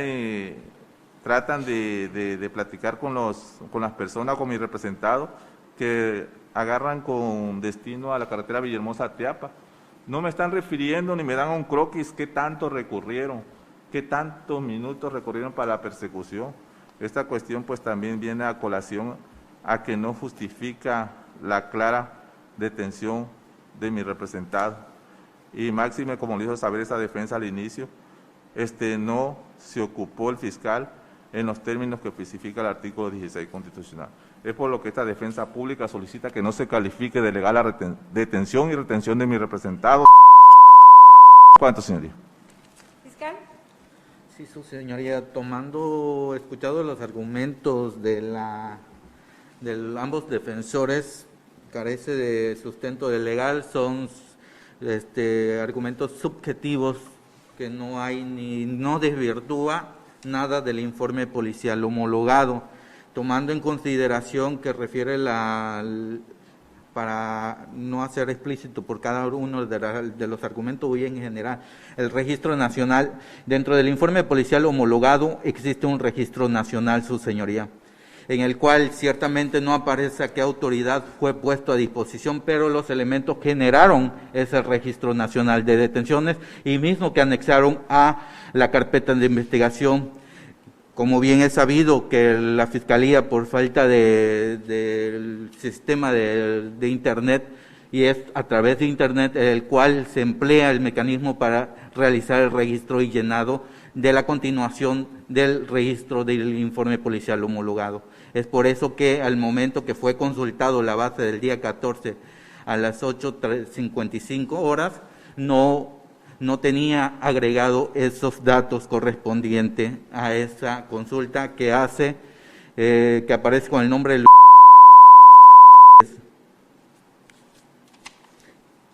tratan de platicar con las personas, con mi representado, que agarran con destino a la carretera Villahermosa a Teapa, no me están refiriendo ni me dan un croquis qué tanto recurrieron, qué tantos minutos recorrieron para la persecución. Esta cuestión pues también viene a colación a que no justifica la clara detención de mi representado. Y máxime, como le hizo saber esa defensa al inicio, no se ocupó el fiscal en los términos que especifica el artículo 16 constitucional. Es por lo que esta defensa pública solicita que no se califique de legal la detención y retención de mi representado. ¿Cuánto, señoría? Fiscal. Sí, su señoría, escuchado los argumentos de ambos defensores, carece de sustento de legal, son argumentos subjetivos que no desvirtúa nada del informe policial homologado, tomando en consideración que refiere para no hacer explícito por cada uno de los argumentos, voy en general, el registro nacional. Dentro del informe policial homologado existe un registro nacional, su señoría, en el cual ciertamente no aparece a qué autoridad fue puesto a disposición, pero los elementos que generaron ese registro nacional de detenciones y mismo que anexaron a la carpeta de investigación. Como bien es sabido que la Fiscalía, por falta del sistema de Internet, y es a través de Internet el cual se emplea el mecanismo para realizar el registro y llenado de la continuación del registro del informe policial homologado. Es por eso que al momento que fue consultado la base del día 14 a las 8:55 horas, no tenía agregado esos datos correspondientes a esa consulta que aparece con el nombre de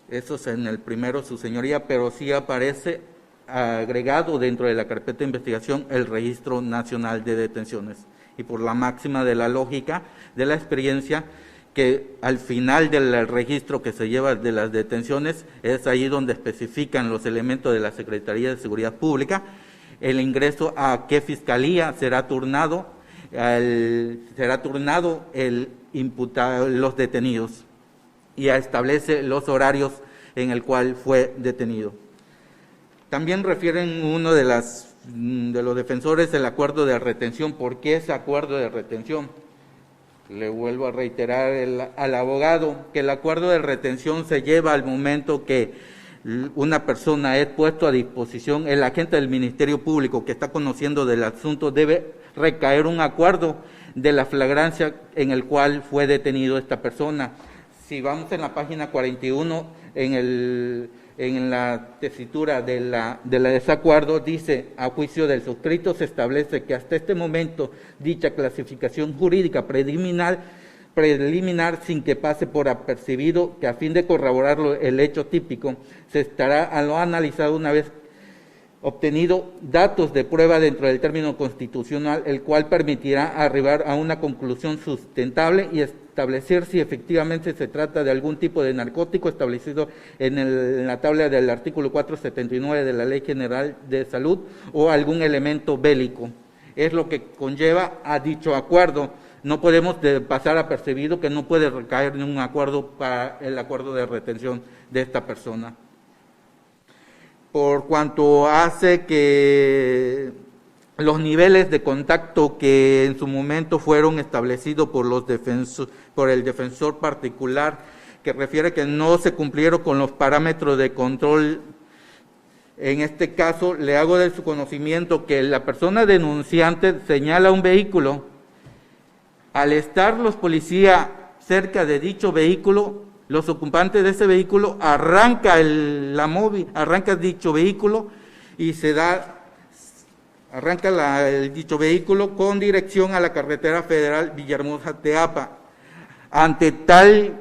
eso es en el primero, su señoría, pero sí aparece agregado dentro de la carpeta de investigación el Registro Nacional de Detenciones. Y por la máxima de la lógica, de la experiencia, que al final del registro que se lleva de las detenciones, es ahí donde especifican los elementos de la Secretaría de Seguridad Pública, el ingreso a qué fiscalía será turnado el imputado, los detenidos. y establece los horarios en el cual fue detenido. También refieren uno de los defensores el acuerdo de retención. ¿Por qué ese acuerdo de retención? Le vuelvo a reiterar al abogado que el acuerdo de retención se lleva al momento que una persona es puesto a disposición, el agente del Ministerio Público que está conociendo del asunto debe recaer un acuerdo de la flagrancia en el cual fue detenido esta persona. Si vamos en la página 41, en la tesitura de desacuerdo, dice: a juicio del suscrito se establece que hasta este momento dicha clasificación jurídica preliminar sin que pase por apercibido, que a fin de corroborar el hecho típico, se estará a lo analizado una vez obtenido datos de prueba dentro del término constitucional, el cual permitirá arribar a una conclusión sustentable y establecer si efectivamente se trata de algún tipo de narcótico establecido en la tabla del artículo 479 de la Ley General de Salud o algún elemento bélico. Es lo que conlleva a dicho acuerdo. No podemos pasar apercibido que no puede recaer en un acuerdo para el acuerdo de retención de esta persona. Por cuanto hace que los niveles de contacto que en su momento fueron establecidos por el defensor particular, que refiere que no se cumplieron con los parámetros de control, en este caso le hago de su conocimiento que la persona denunciante señala un vehículo. Al estar los policías cerca de dicho vehículo, los ocupantes de ese vehículo arranca dicho vehículo y dicho vehículo con dirección a la carretera federal Villahermosa-Teapa. Ante tal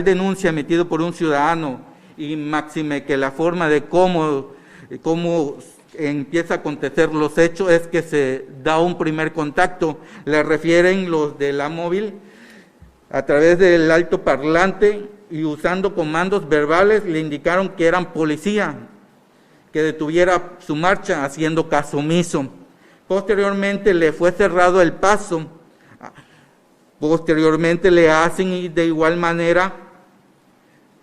denuncia emitida por un ciudadano, y máxime que la forma de cómo empieza a acontecer los hechos es que se da un primer contacto. Le refieren los de la móvil a través del altoparlante y usando comandos verbales le indicaron que eran policía, que detuviera su marcha, haciendo caso omiso. Posteriormente le fue cerrado el paso. Posteriormente le hacen de igual manera,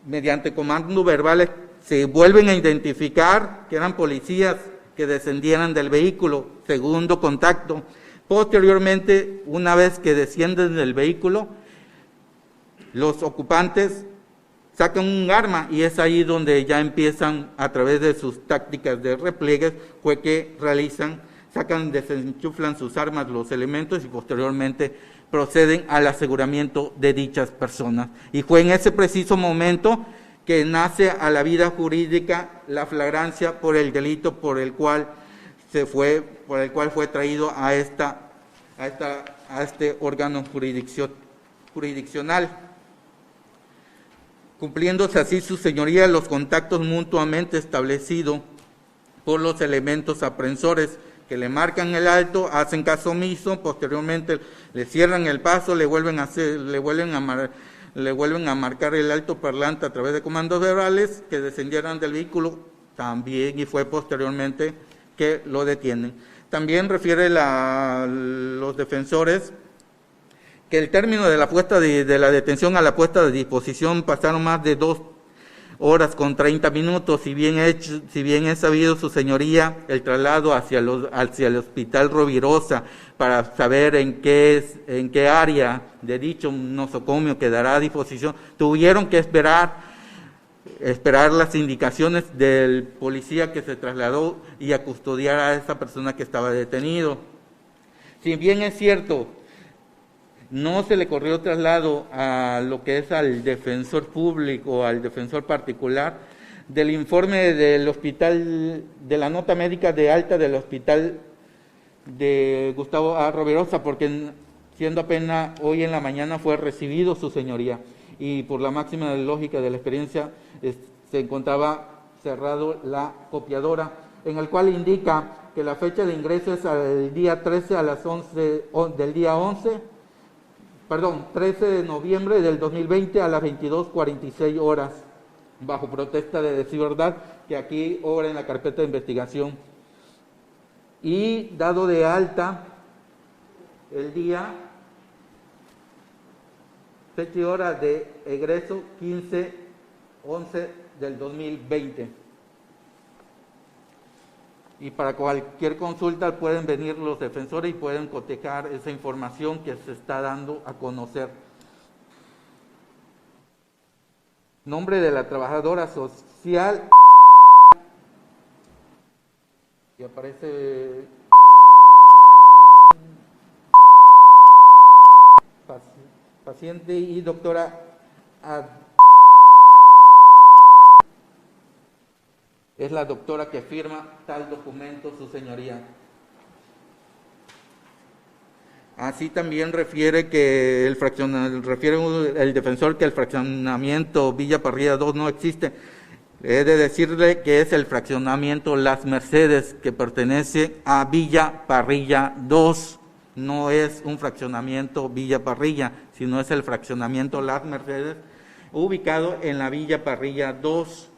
mediante comandos verbales, se vuelven a identificar que eran policías que descendieran del vehículo. Segundo contacto. Posteriormente, una vez que descienden del vehículo, los ocupantes sacan un arma y es ahí donde ya empiezan, a través de sus tácticas de repliegues, fue que desenchuflan sus armas, los elementos, y posteriormente proceden al aseguramiento de dichas personas. Y fue en ese preciso momento que nace a la vida jurídica la flagrancia por el delito por el cual fue traído a este órgano jurisdiccional. Cumpliéndose así, su señoría, los contactos mutuamente establecidos por los elementos aprensores que le marcan el alto, hacen caso omiso, posteriormente le cierran el paso, le vuelven a marcar el altoparlante a través de comandos verbales, que descendieran del vehículo también, y fue posteriormente que lo detienen. También refiere los defensores que el término de la puesta de la detención a la puesta de disposición pasaron más de 2 horas con 30 minutos, si bien es sabido, su señoría, el traslado hacia el Hospital Rovirosa para saber en qué área de dicho nosocomio quedará a disposición, tuvieron que esperar las indicaciones del policía que se trasladó y a custodiar a esa persona que estaba detenido. Si bien es cierto, no se le corrió traslado a lo que es al defensor público, al defensor particular, del informe del hospital, de la nota médica de alta del hospital de Gustavo A. Rovirosa, porque siendo apenas hoy en la mañana fue recibido su señoría, y por la máxima lógica de la experiencia se encontraba cerrado la copiadora, en el cual indica que la fecha de ingreso es el día 13 a las 11 del día 13 de noviembre del 2020 a las 22:46 horas, bajo protesta de decir verdad, que aquí obra en la carpeta de investigación. Y dado de alta el día Fecha y hora de egreso 15/11 del 2020. Y para cualquier consulta pueden venir los defensores y pueden cotejar esa información que se está dando a conocer. Nombre de la trabajadora social. Y aparece paciente y doctora es la doctora que firma tal documento, su señoría. Así también refiere que el defensor que el fraccionamiento Villa Parrilla 2 no existe. He de decirle que es el fraccionamiento Las Mercedes, que pertenece a Villa Parrilla 2. No es un fraccionamiento Villa Parrilla, sino es el fraccionamiento Las Mercedes, ubicado en la Villa Parrilla 2.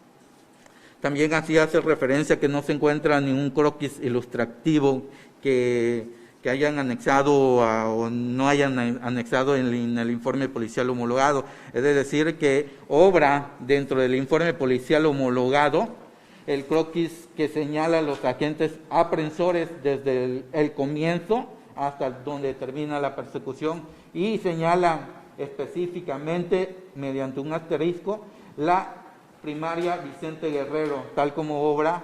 También así hace referencia que no se encuentra ningún croquis ilustrativo que hayan anexado o no hayan anexado en el informe policial homologado. Es decir, que obra dentro del informe policial homologado el croquis que señala a los agentes aprensores desde el comienzo hasta donde termina la persecución y señala específicamente mediante un asterisco la primaria Vicente Guerrero, tal como obra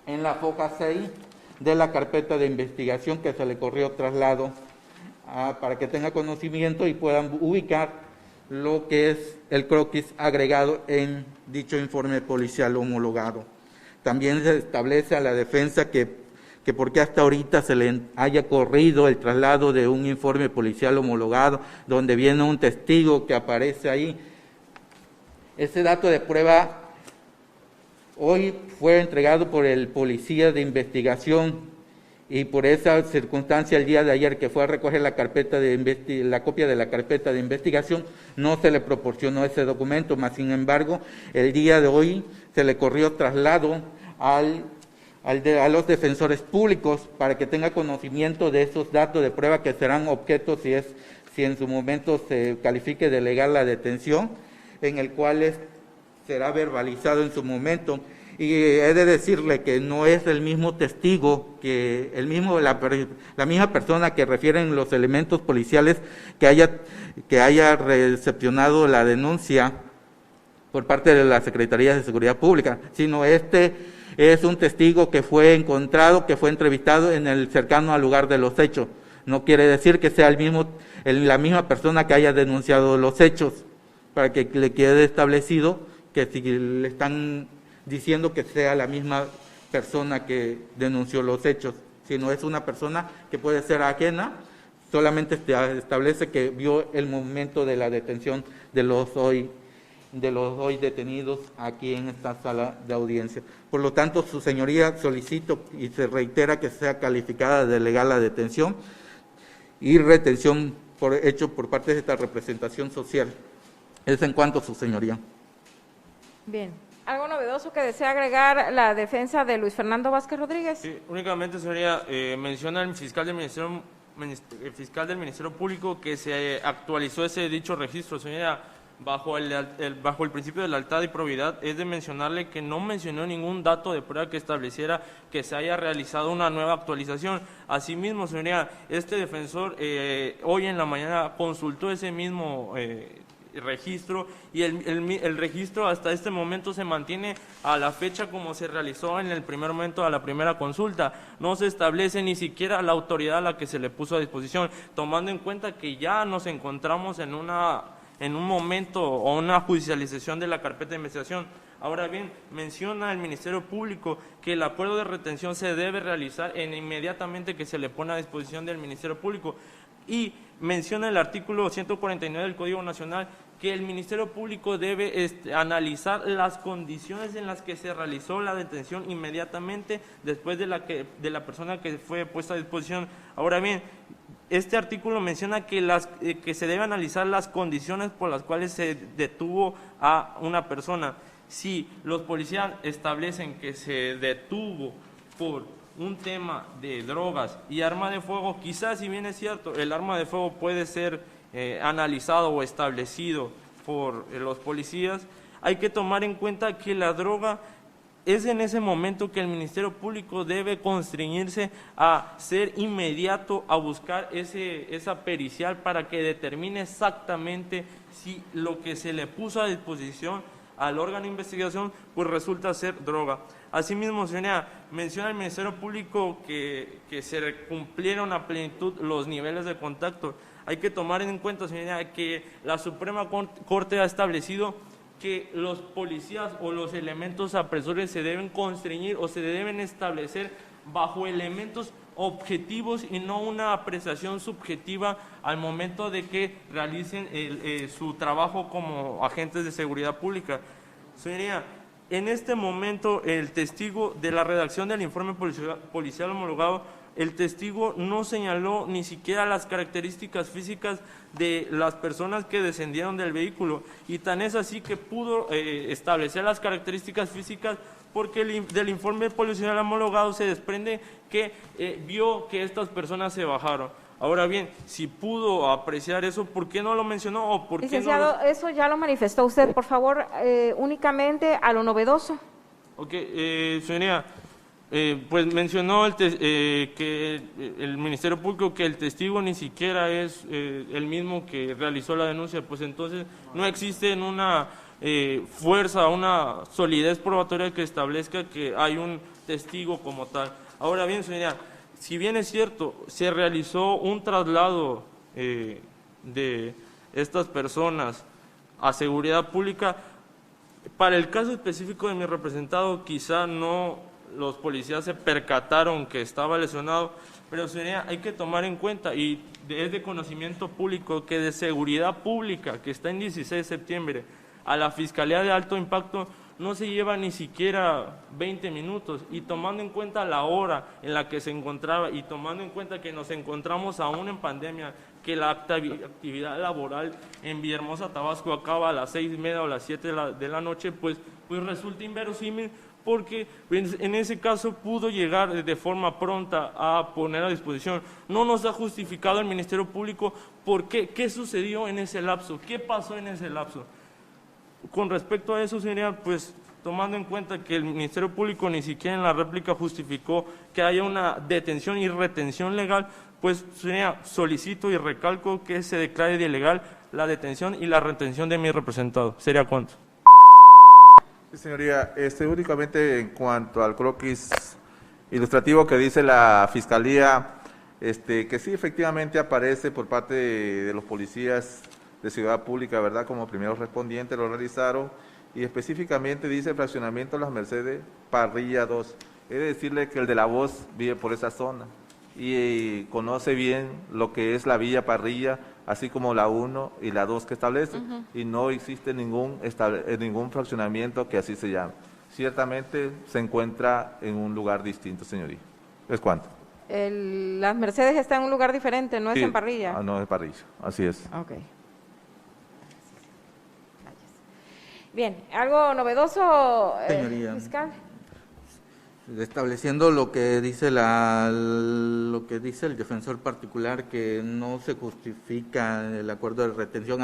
en la foja 6 de la carpeta de investigación que se le corrió traslado para que tenga conocimiento y puedan ubicar lo que es el croquis agregado en dicho informe policial homologado. También se establece a la defensa que porque hasta ahorita se le haya corrido el traslado de un informe policial homologado donde viene un testigo que aparece ahí. Ese dato de prueba hoy fue entregado por el policía de investigación y por esa circunstancia el día de ayer que fue a recoger la copia de la carpeta de investigación no se le proporcionó ese documento, mas sin embargo el día de hoy se le corrió traslado a los defensores públicos para que tenga conocimiento de esos datos de prueba que serán objeto si en su momento se califique de legal la detención, en el cual será verbalizado en su momento. Y he de decirle que no es el mismo testigo, que la misma persona que refieren los elementos policiales que haya recepcionado la denuncia por parte de la Secretaría de Seguridad Pública, sino es un testigo que fue encontrado, que fue entrevistado en el cercano al lugar de los hechos. No quiere decir que sea la misma persona que haya denunciado los hechos, para que le quede establecido que si le están diciendo que sea la misma persona que denunció los hechos, sino es una persona que puede ser ajena, solamente establece que vio el momento de la detención de los hoy detenidos aquí en esta sala de audiencia. Por lo tanto, su señoría, solicito y se reitera que sea calificada de legal la detención y retención hecho por parte de esta representación social. Es en cuanto, su señoría. Bien. ¿Algo novedoso que desea agregar la defensa de Luis Fernando Vázquez Rodríguez? Sí, únicamente, señoría, menciona el fiscal del Ministerio Público que se actualizó ese dicho registro, señoría, bajo el principio de lealtad y probidad. Es de mencionarle que no mencionó ningún dato de prueba que estableciera que se haya realizado una nueva actualización. Asimismo, señoría, este defensor hoy en la mañana consultó ese mismo registro y el registro hasta este momento se mantiene a la fecha como se realizó en el primer momento de la primera consulta. No se establece ni siquiera la autoridad a la que se le puso a disposición, tomando en cuenta que ya nos encontramos en un momento o una judicialización de la carpeta de investigación. Ahora bien, menciona el Ministerio Público que el acuerdo de retención se debe realizar inmediatamente que se le pone a disposición del Ministerio Público, y menciona el artículo 149 del Código Nacional que el Ministerio Público debe analizar las condiciones en las que se realizó la detención inmediatamente después de la persona que fue puesta a disposición. Ahora bien, este artículo menciona que se debe analizar las condiciones por las cuales se detuvo a una persona. Si los policías establecen que se detuvo por un tema de drogas y arma de fuego, quizás, si bien es cierto, el arma de fuego puede ser analizado o establecido por los policías, hay que tomar en cuenta que la droga es en ese momento que el Ministerio Público debe constreñirse a ser inmediato a buscar esa pericial para que determine exactamente si lo que se le puso a disposición al órgano de investigación pues resulta ser droga. Asimismo, señoría, menciona el Ministerio Público que se cumplieron a plenitud los niveles de contacto. Hay que tomar en cuenta, señoría, que la Suprema Corte ha establecido que los policías o los elementos apresores se deben constreñir o se deben establecer bajo elementos objetivos y no una apreciación subjetiva al momento de que realicen su trabajo como agentes de seguridad pública. Señoría, en este momento el testigo de la redacción del informe policial homologado, el testigo no señaló ni siquiera las características físicas de las personas que descendieron del vehículo, y tan es así que pudo establecer las características físicas porque del informe policial homologado se desprende que vio que estas personas se bajaron. Ahora bien, si pudo apreciar eso, ¿por qué no lo mencionó? ¿O por Licenciado, qué no eso ya lo manifestó usted, por favor, únicamente a lo novedoso. Ok, señoría, pues mencionó que el Ministerio Público que el testigo ni siquiera es el mismo que realizó la denuncia, pues entonces no existe una fuerza, una solidez probatoria que establezca que hay un testigo como tal. Ahora bien, señoría, si bien es cierto, se realizó un traslado de estas personas a seguridad pública, para el caso específico de mi representado quizá no los policías se percataron que estaba lesionado, pero señoría, hay que tomar en cuenta, y es de conocimiento público, que de seguridad pública, que está en 16 de septiembre, a la Fiscalía de Alto Impacto no se lleva ni siquiera 20 minutos, y tomando en cuenta la hora en la que se encontraba, y tomando en cuenta que nos encontramos aún en pandemia, que la actividad laboral en Villahermosa, Tabasco, acaba a las 6:30 o las 7 de la noche, pues resulta inverosímil, porque en ese caso pudo llegar de forma pronta a poner a disposición. No nos ha justificado el Ministerio Público por qué sucedió en ese lapso, qué pasó en ese lapso. Con respecto a eso, señoría, pues tomando en cuenta que el Ministerio Público ni siquiera en la réplica justificó que haya una detención y retención legal, pues señoría, solicito y recalco que se declare de ilegal la detención y la retención de mi representado. ¿Sería cuánto? Sí, señoría, únicamente en cuanto al croquis ilustrativo que dice la Fiscalía, que sí efectivamente aparece por parte de los policías de Ciudad Pública, ¿verdad? Como primeros respondientes lo realizaron, y específicamente dice fraccionamiento Las Mercedes, Parrilla 2. He de decirle que el de la voz vive por esa zona y conoce bien lo que es la Villa Parrilla, así como la 1 y la 2 que establece, y no existe ningún fraccionamiento que así se llame. Ciertamente se encuentra en un lugar distinto, señoría. ¿Es cuánto? Las Mercedes está en un lugar diferente, no es en Parrilla. No, es Parrilla, así es. Ok. Bien, ¿algo novedoso, Señoría, fiscal? Estableciendo lo que dice el defensor particular, que no se justifica el acuerdo de retención.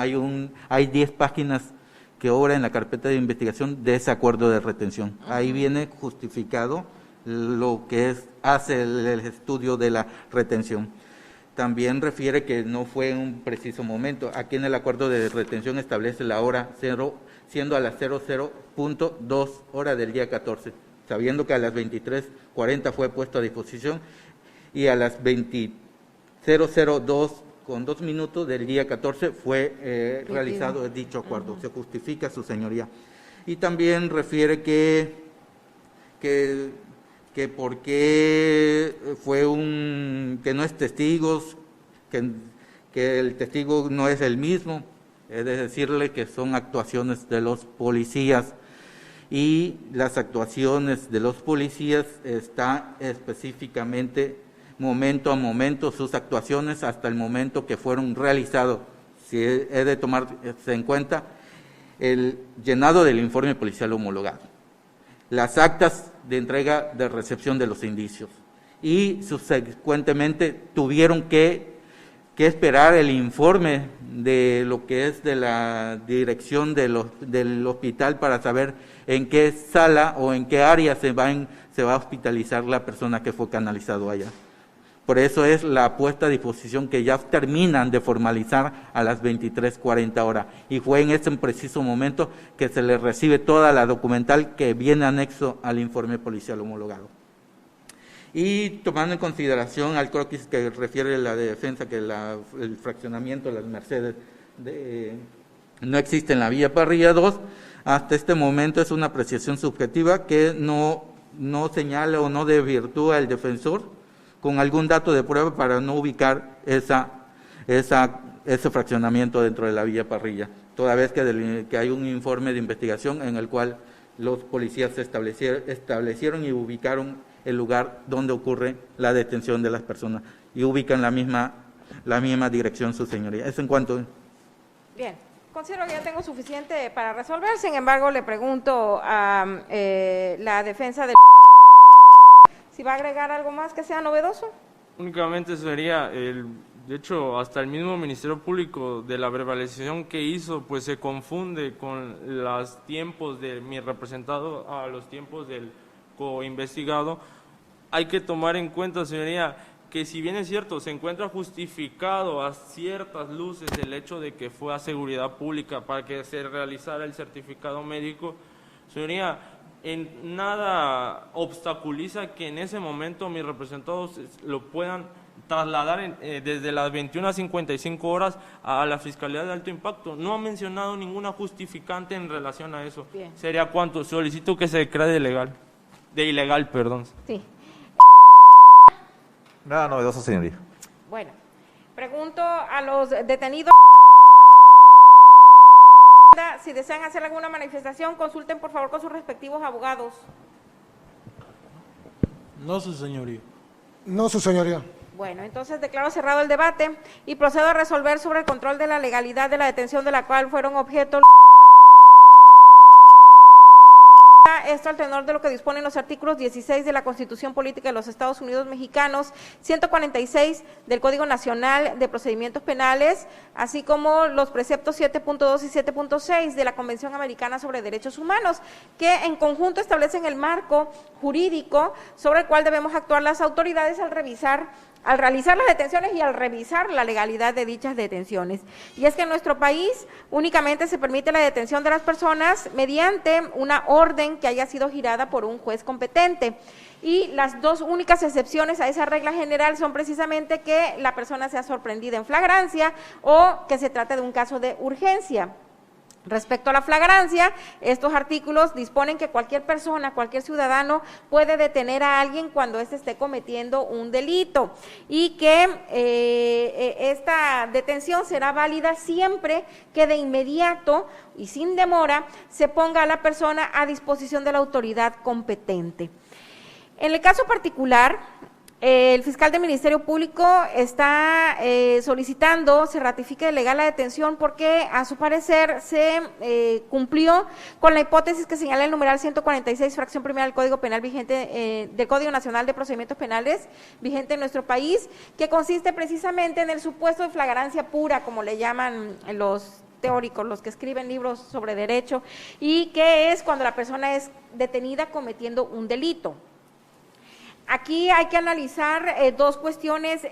Hay 10 páginas que obra en la carpeta de investigación de ese acuerdo de retención. Ahí viene justificado lo que hace el estudio de la retención. También refiere que no fue en un preciso momento. Aquí en el acuerdo de retención establece la hora 0, siendo a las 00.2 hora del día 14, sabiendo que a las 23:40 fue puesto a disposición y a las 00:02 con 2 minutos del día 14 fue realizado dicho acuerdo. Se justifica, su señoría. Y también refiere que por qué que no es testigos, que el testigo no es el mismo, es decirle que son actuaciones de los policías, y las actuaciones de los policías está específicamente momento a momento, sus actuaciones hasta el momento que fueron realizados. Si he de tomarse en cuenta el llenado del informe policial homologado, las actas de entrega de recepción de los indicios, y subsecuentemente tuvieron que que esperar el informe de lo que es de la dirección del hospital para saber en qué sala o en qué área se va a hospitalizar la persona que fue canalizado allá. Por eso es la puesta a disposición que ya terminan de formalizar a las 23:40 horas. Y fue en ese preciso momento que se le recibe toda la documental que viene anexo al informe policial homologado. Y tomando en consideración al croquis que refiere la defensa, que el fraccionamiento de las Mercedes no existe en la Villa Parrilla 2, hasta este momento es una apreciación subjetiva que no señala o no desvirtúa el defensor con algún dato de prueba para no ubicar ese fraccionamiento dentro de la Villa Parrilla, toda vez que hay un informe de investigación en el cual los policías se establecieron y ubicaron el lugar donde ocurre la detención de las personas y ubican la misma dirección, su señoría. Eso en cuanto. Bien, considero que ya tengo suficiente para resolver, sin embargo le pregunto a la defensa del si va a agregar algo más que sea novedoso. Únicamente sería, de hecho, hasta el mismo Ministerio Público de la verbalización que hizo, pues se confunde con los tiempos de mi representado a los tiempos del coinvestigado. Hay que tomar en cuenta, señoría, que si bien es cierto, se encuentra justificado a ciertas luces el hecho de que fue a seguridad pública para que se realizara el certificado médico, señoría, en nada obstaculiza que en ese momento mis representados lo puedan trasladar desde las 21:55 horas a la Fiscalía de Alto Impacto. No ha mencionado ninguna justificante en relación a eso. Bien. ¿Sería cuánto? Solicito que se declare ilegal, perdón. Sí. Nada novedoso, señoría. Bueno, pregunto a los detenidos si desean hacer alguna manifestación, consulten por favor con sus respectivos abogados. No, su señoría. No, su señoría. Bueno, entonces declaro cerrado el debate y procedo a resolver sobre el control de la legalidad de la detención de la cual fueron objeto esto al tenor de lo que disponen los artículos 16 de la Constitución Política de los Estados Unidos Mexicanos, 146 del Código Nacional de Procedimientos Penales, así como los preceptos 7.2 y 7.6 de la Convención Americana sobre Derechos Humanos, que en conjunto establecen el marco jurídico sobre el cual debemos actuar las autoridades al realizar las detenciones y al revisar la legalidad de dichas detenciones. Y es que en nuestro país únicamente se permite la detención de las personas mediante una orden que haya sido girada por un juez competente. Y las dos únicas excepciones a esa regla general son precisamente que la persona sea sorprendida en flagrancia o que se trate de un caso de urgencia. Respecto a la flagrancia, estos artículos disponen que cualquier persona, cualquier ciudadano puede detener a alguien cuando éste esté cometiendo un delito y que esta detención será válida siempre que de inmediato y sin demora se ponga a la persona a disposición de la autoridad competente. En el caso particular, el fiscal del Ministerio Público está solicitando se ratifique legal la detención porque a su parecer se cumplió con la hipótesis que señala el numeral 146, fracción primera del Código Penal vigente, del Código Nacional de Procedimientos Penales vigente en nuestro país, que consiste precisamente en el supuesto de flagrancia pura, como le llaman los teóricos, los que escriben libros sobre derecho, y que es cuando la persona es detenida cometiendo un delito. Aquí hay que analizar dos cuestiones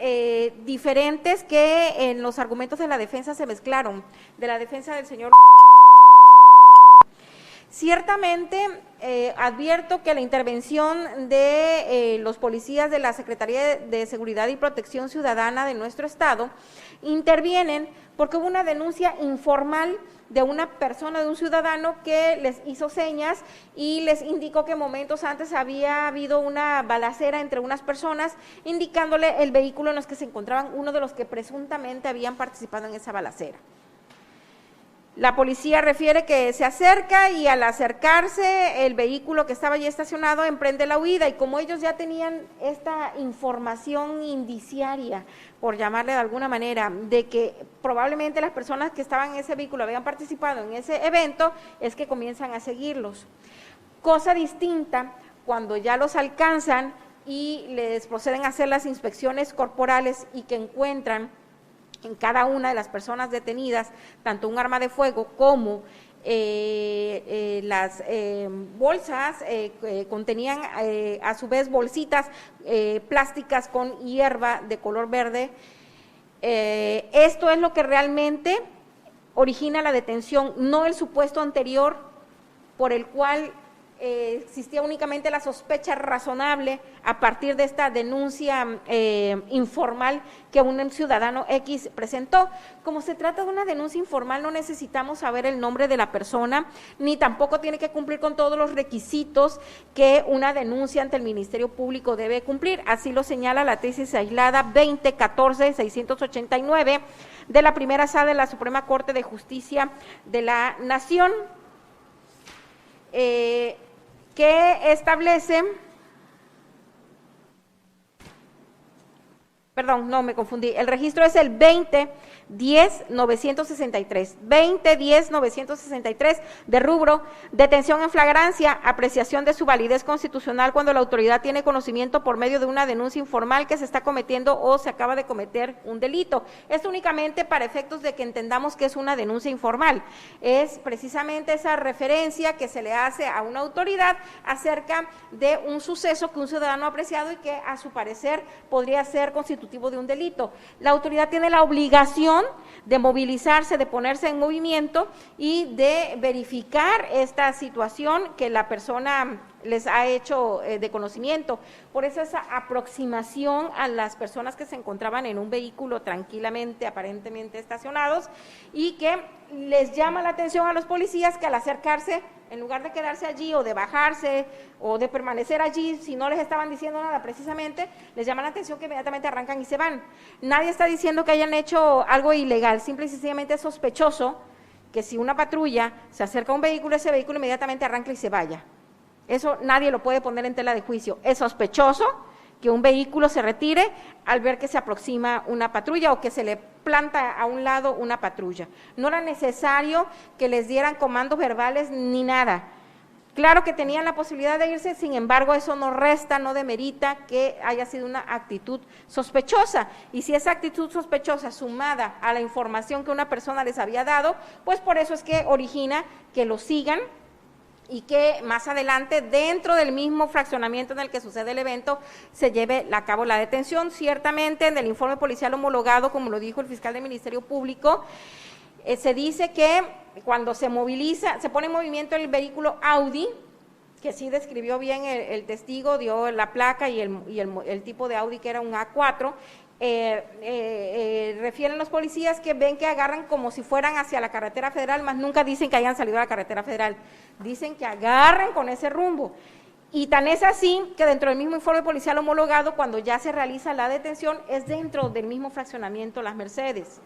diferentes que en los argumentos de la defensa se mezclaron, de la defensa del señor. Ciertamente advierto que la intervención de los policías de la Secretaría de Seguridad y Protección Ciudadana de nuestro estado intervienen porque hubo una denuncia informal de una persona, de un ciudadano que les hizo señas y les indicó que momentos antes había habido una balacera entre unas personas, indicándole el vehículo en los que se encontraban uno de los que presuntamente habían participado en esa balacera. La policía refiere que se acerca y al acercarse el vehículo que estaba allí estacionado emprende la huida y como ellos ya tenían esta información indiciaria, por llamarle de alguna manera, de que probablemente las personas que estaban en ese vehículo habían participado en ese evento, es que comienzan a seguirlos. Cosa distinta cuando ya los alcanzan y les proceden a hacer las inspecciones corporales y que encuentran en cada una de las personas detenidas, tanto un arma de fuego como las bolsas contenían a su vez bolsitas plásticas con hierba de color verde. Esto es lo que realmente origina la detención, no el supuesto anterior por el cual existía únicamente la sospecha razonable a partir de esta denuncia informal que un ciudadano X presentó. Como se trata de una denuncia informal, no necesitamos saber el nombre de la persona, ni tampoco tiene que cumplir con todos los requisitos que una denuncia ante el Ministerio Público debe cumplir. Así lo señala la tesis aislada 2014-689 de la primera sala de la Suprema Corte de Justicia de la Nación, que establece, perdón, no, me confundí, el registro es el 2010-963, 2010-963 de rubro, detención en flagrancia, apreciación de su validez constitucional cuando la autoridad tiene conocimiento por medio de una denuncia informal que se está cometiendo o se acaba de cometer un delito. Esto únicamente para efectos de que entendamos que es una denuncia informal, es precisamente esa referencia que se le hace a una autoridad acerca de un suceso que un ciudadano ha apreciado y que a su parecer podría ser constitutivo de un delito. La autoridad tiene la obligación de movilizarse, de ponerse en movimiento y de verificar esta situación que la persona les ha hecho de conocimiento. Por eso esa aproximación a las personas que se encontraban en un vehículo tranquilamente, aparentemente estacionados, y que les llama la atención a los policías que al acercarse, en lugar de quedarse allí o de bajarse o de permanecer allí, si no les estaban diciendo nada precisamente, les llama la atención que inmediatamente arrancan y se van. Nadie está diciendo que hayan hecho algo ilegal, simple y sencillamente es sospechoso que si una patrulla se acerca a un vehículo, ese vehículo inmediatamente arranca y se vaya. Eso nadie lo puede poner en tela de juicio. Es sospechoso que un vehículo se retire al ver que se aproxima una patrulla o que se le planta a un lado una patrulla. No era necesario que les dieran comandos verbales ni nada. Claro que tenían la posibilidad de irse, sin embargo, eso no resta, no demerita que haya sido una actitud sospechosa. Y si esa actitud sospechosa sumada a la información que una persona les había dado, pues por eso es que origina que lo sigan y que más adelante, dentro del mismo fraccionamiento en el que sucede el evento, se lleve a cabo la detención. Ciertamente, en el informe policial homologado, como lo dijo el fiscal del Ministerio Público, se dice que cuando se moviliza, se pone en movimiento el vehículo Audi, que sí describió bien el testigo, dio la placa y el tipo de Audi, que era un A4, refieren los policías que ven que agarran como si fueran hacia la carretera federal, más nunca dicen que hayan salido a la carretera federal, dicen que agarran con ese rumbo. Y tan es así que dentro del mismo informe policial homologado, cuando ya se realiza la detención, es dentro del mismo fraccionamiento Las Mercedes,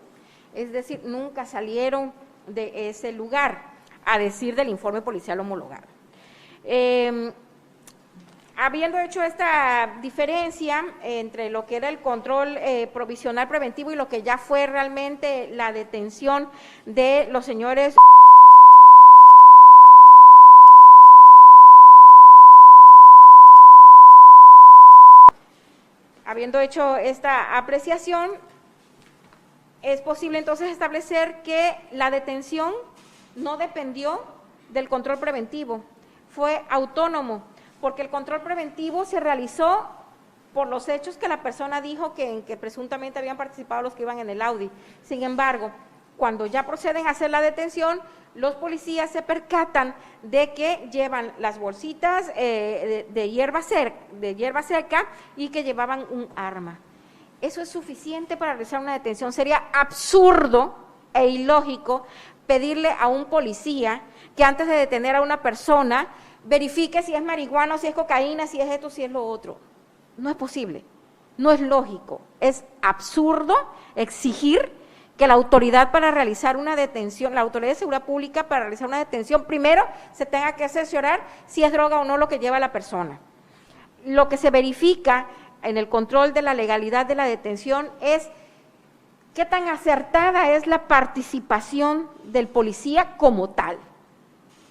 es decir, nunca salieron de ese lugar, a decir del informe policial homologado. Habiendo hecho esta diferencia entre lo que era el control provisional preventivo y lo que ya fue realmente la detención de los señores habiendo hecho esta apreciación, es posible entonces establecer que la detención no dependió del control preventivo, fue autónomo, porque el control preventivo se realizó por los hechos que la persona dijo en que presuntamente habían participado los que iban en el Audi. Sin embargo, cuando ya proceden a hacer la detención, los policías se percatan de que llevan las bolsitas de hierba seca y que llevaban un arma. Eso es suficiente para realizar una detención. Sería absurdo e ilógico pedirle a un policía que antes de detener a una persona verifique si es marihuana, si es cocaína, si es esto, si es lo otro. No es posible, no es lógico, es absurdo exigir que la autoridad para realizar una detención, la autoridad de seguridad pública para realizar una detención, primero se tenga que cerciorar si es droga o no lo que lleva la persona. Lo que se verifica en el control de la legalidad de la detención es qué tan acertada es la participación del policía como tal.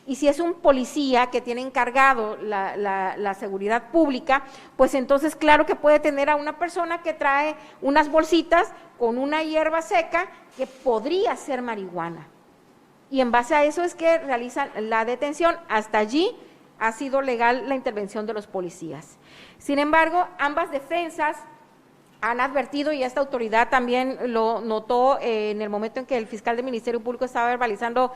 y si es un policía que tiene encargado la seguridad pública, pues entonces claro que puede tener a una persona que trae unas bolsitas con una hierba seca que podría ser marihuana. Y en base a eso es que realizan la detención. Hasta allí ha sido legal la intervención de los policías. Sin embargo, ambas defensas han advertido, y esta autoridad también lo notó en el momento en que el fiscal del Ministerio Público estaba verbalizando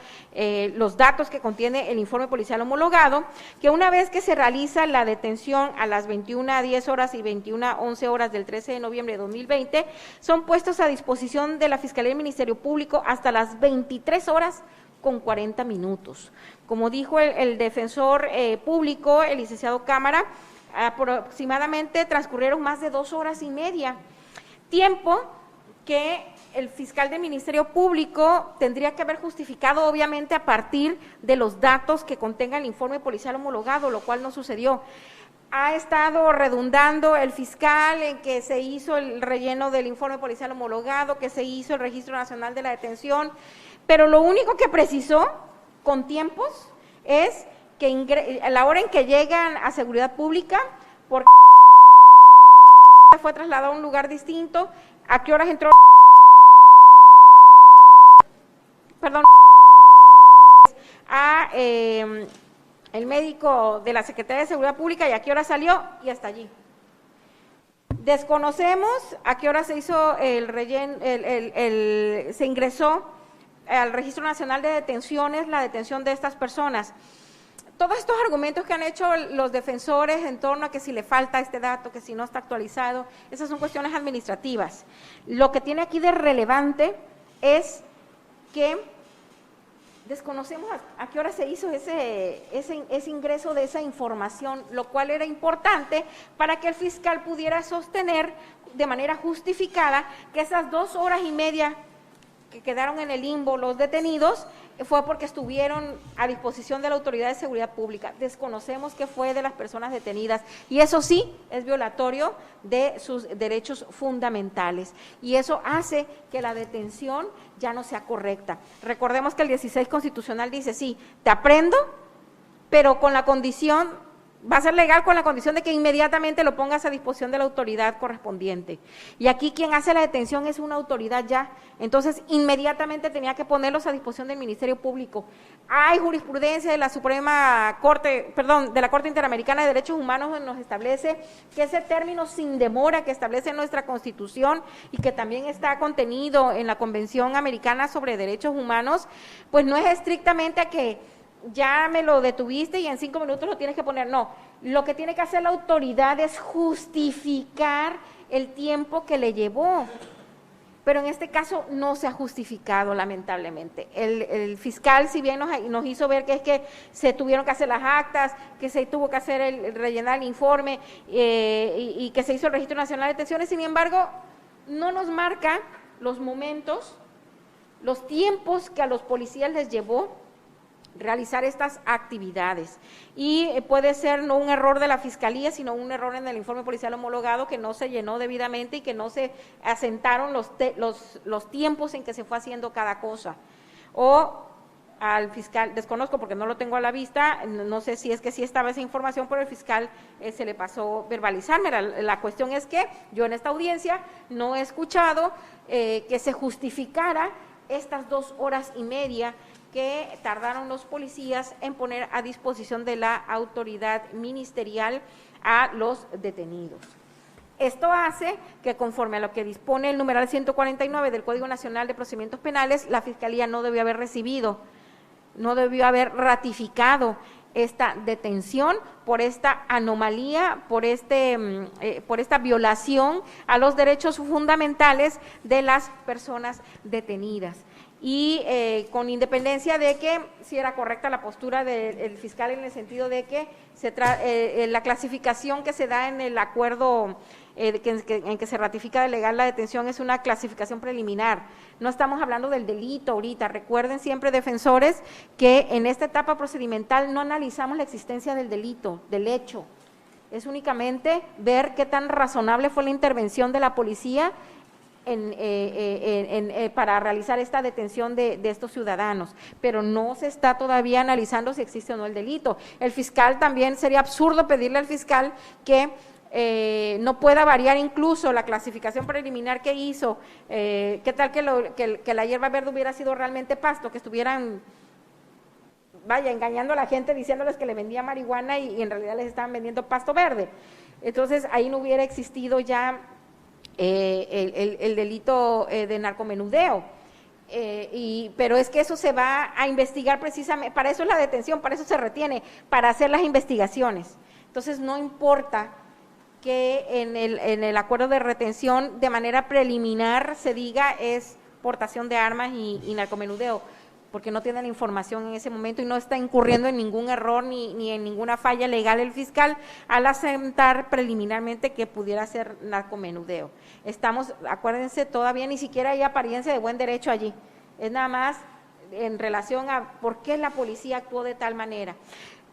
los datos que contiene el informe policial homologado, que una vez que se realiza la detención a las 21:10 horas y 21:11 horas del 13 de noviembre de 2020, son puestos a disposición de la Fiscalía del Ministerio Público hasta las 23 horas con 40 minutos. Como dijo el defensor público, el licenciado Cámara, aproximadamente transcurrieron más de 2 horas y media, tiempo que el fiscal del Ministerio Público tendría que haber justificado obviamente a partir de los datos que contenga el informe policial homologado, lo cual no sucedió. Ha estado redundando el fiscal en que se hizo el relleno del informe policial homologado, que se hizo el Registro Nacional de la Detención, pero lo único que precisó con tiempos es que a la hora en que llegan a seguridad pública, porque fue trasladado a un lugar distinto, a qué horas entró, perdón, a el médico de la Secretaría de Seguridad Pública y a qué hora salió y hasta allí. Desconocemos a qué hora se hizo el relleno, se ingresó al Registro Nacional de Detenciones, la detención de estas personas. Todos estos argumentos que han hecho los defensores en torno a que si le falta este dato, que si no está actualizado, esas son cuestiones administrativas. Lo que tiene aquí de relevante es que desconocemos a qué hora se hizo ese ingreso de esa información, lo cual era importante para que el fiscal pudiera sostener de manera justificada que esas 2 horas y media que quedaron en el limbo los detenidos fue porque estuvieron a disposición de la Autoridad de Seguridad Pública. Desconocemos qué fue de las personas detenidas y eso sí es violatorio de sus derechos fundamentales y eso hace que la detención ya no sea correcta. Recordemos que el 16 constitucional dice, sí, te aprendo, pero con la condición, va a ser legal con la condición de que inmediatamente lo pongas a disposición de la autoridad correspondiente. Y aquí quien hace la detención es una autoridad ya, entonces inmediatamente tenía que ponerlos a disposición del Ministerio Público. Hay jurisprudencia de la Suprema Corte, perdón, de la Corte Interamericana de Derechos Humanos donde nos establece que ese término sin demora que establece nuestra Constitución y que también está contenido en la Convención Americana sobre Derechos Humanos, pues no es estrictamente a que ya me lo detuviste y en 5 minutos lo tienes que poner, no, lo que tiene que hacer la autoridad es justificar el tiempo que le llevó, pero en este caso no se ha justificado lamentablemente. El fiscal, si bien nos hizo ver que es que se tuvieron que hacer las actas, que se tuvo que hacer rellenar el informe y que se hizo el Registro Nacional de Detenciones, sin embargo, no nos marca los momentos, los tiempos que a los policías les llevó realizar estas actividades y puede ser no un error de la Fiscalía, sino un error en el informe policial homologado que no se llenó debidamente y que no se asentaron los tiempos en que se fue haciendo cada cosa. O al fiscal, desconozco porque no lo tengo a la vista, no sé si es que sí estaba esa información, pero el fiscal se le pasó verbalizarme. La cuestión es que yo en esta audiencia no he escuchado que se justificara estas 2 horas y media que tardaron los policías en poner a disposición de la autoridad ministerial a los detenidos. Esto hace que conforme a lo que dispone el numeral 149 del Código Nacional de Procedimientos Penales, la Fiscalía no debió haber recibido, no debió haber ratificado esta detención por esta anomalía, por esta violación a los derechos fundamentales de las personas detenidas. Y con independencia de que si era correcta la postura del fiscal en el sentido de que la clasificación que se da en el acuerdo en que se ratifica de legal la detención es una clasificación preliminar, no estamos hablando del delito ahorita. Recuerden siempre, defensores, que en esta etapa procedimental no analizamos la existencia del delito, del hecho, es únicamente ver qué tan razonable fue la intervención de la policía para realizar esta detención de estos ciudadanos, pero no se está todavía analizando si existe o no el delito. El fiscal también, sería absurdo pedirle al fiscal que no pueda variar incluso la clasificación preliminar que hizo. ¿Qué tal que la hierba verde hubiera sido realmente pasto, que estuvieran, vaya, engañando a la gente diciéndoles que le vendía marihuana y en realidad les estaban vendiendo pasto verde? Entonces ahí no hubiera existido ya el delito de narcomenudeo. Pero es que eso se va a investigar precisamente, para eso es la detención, para eso se retiene, para hacer las investigaciones. Entonces no importa que en el acuerdo de retención de manera preliminar se diga es portación de armas y narcomenudeo, porque no tienen información en ese momento y no está incurriendo en ningún error ni en ninguna falla legal el fiscal al asentar preliminarmente que pudiera ser narcomenudeo. Estamos, acuérdense, todavía ni siquiera hay apariencia de buen derecho allí, es nada más en relación a por qué la policía actuó de tal manera.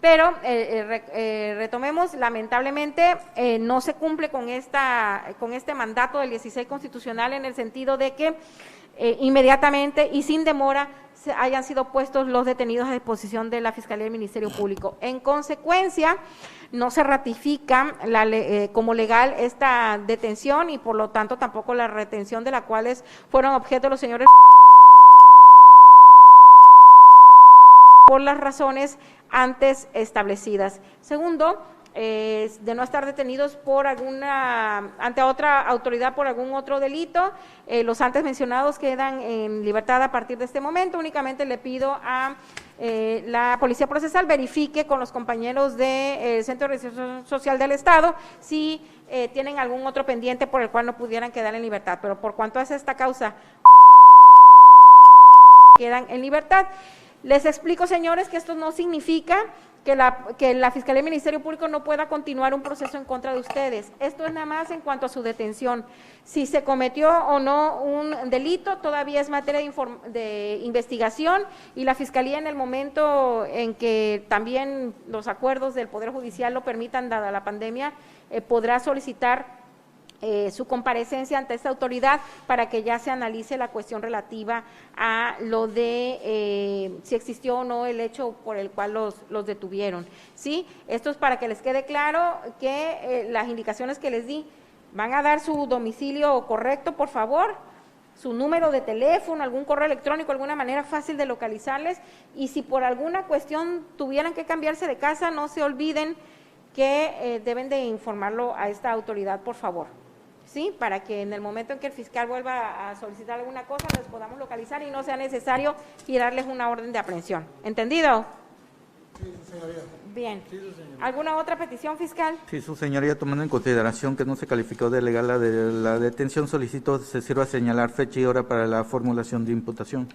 Pero retomemos, lamentablemente no se cumple con este mandato del 16 constitucional en el sentido de que inmediatamente y sin demora hayan sido puestos los detenidos a disposición de la Fiscalía y el Ministerio Público. En consecuencia, no se ratifica como legal esta detención y por lo tanto tampoco la retención de la cuales fueron objeto los señores por las razones antes establecidas. Segundo, de no estar detenidos por ante otra autoridad por algún otro delito, los antes mencionados quedan en libertad a partir de este momento. Únicamente le pido a la Policía Procesal verifique con los compañeros del Centro de Reinserción Social del Estado si tienen algún otro pendiente por el cual no pudieran quedar en libertad, pero por cuanto es esta causa, quedan en libertad. Les explico, señores, que esto no significa que la Fiscalía y el Ministerio Público no pueda continuar un proceso en contra de ustedes. Esto es nada más en cuanto a su detención. Si se cometió o no un delito, todavía es materia de investigación y la Fiscalía, en el momento en que también los acuerdos del Poder Judicial lo permitan, dada la pandemia, podrá solicitar su comparecencia ante esta autoridad para que ya se analice la cuestión relativa a lo de si existió o no el hecho por el cual los detuvieron. ¿Sí? Esto es para que les quede claro que las indicaciones que les di, van a dar su domicilio correcto, por favor, su número de teléfono, algún correo electrónico, alguna manera fácil de localizarles, y si por alguna cuestión tuvieran que cambiarse de casa, no se olviden que deben de informarlo a esta autoridad, por favor. ¿Sí? Para que en el momento en que el fiscal vuelva a solicitar alguna cosa, les podamos localizar y no sea necesario girarles una orden de aprehensión. ¿Entendido? Sí, su señoría. Bien. ¿Alguna otra petición, fiscal? Sí, su señoría, tomando en consideración que no se calificó de legal la detención, solicito se sirva a señalar fecha y hora para la formulación de imputación.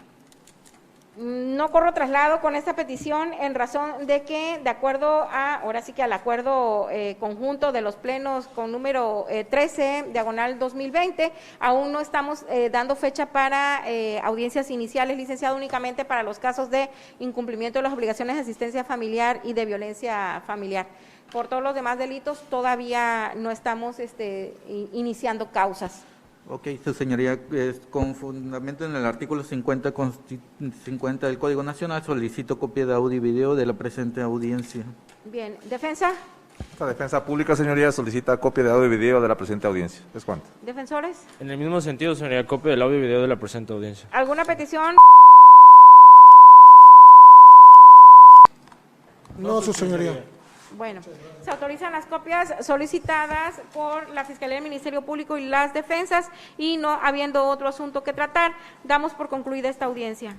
No corro traslado con esta petición en razón de que, de acuerdo ahora sí que al acuerdo conjunto de los plenos con número 13/2020, aún no estamos dando fecha para audiencias iniciales, licenciado, únicamente para los casos de incumplimiento de las obligaciones de asistencia familiar y de violencia familiar. Por todos los demás delitos todavía no estamos iniciando causas. Ok, su señoría, con fundamento en el artículo 50 del Código Nacional, solicito copia de audio y video de la presente audiencia. Bien, ¿defensa? La defensa pública, señoría, solicita copia de audio y video de la presente audiencia. ¿Es cuánto? ¿Defensores? En el mismo sentido, señoría, copia del audio y video de la presente audiencia. ¿Alguna petición? No, su señoría. Bueno, se autorizan las copias solicitadas por la Fiscalía del Ministerio Público y las defensas, y no habiendo otro asunto que tratar, damos por concluida esta audiencia.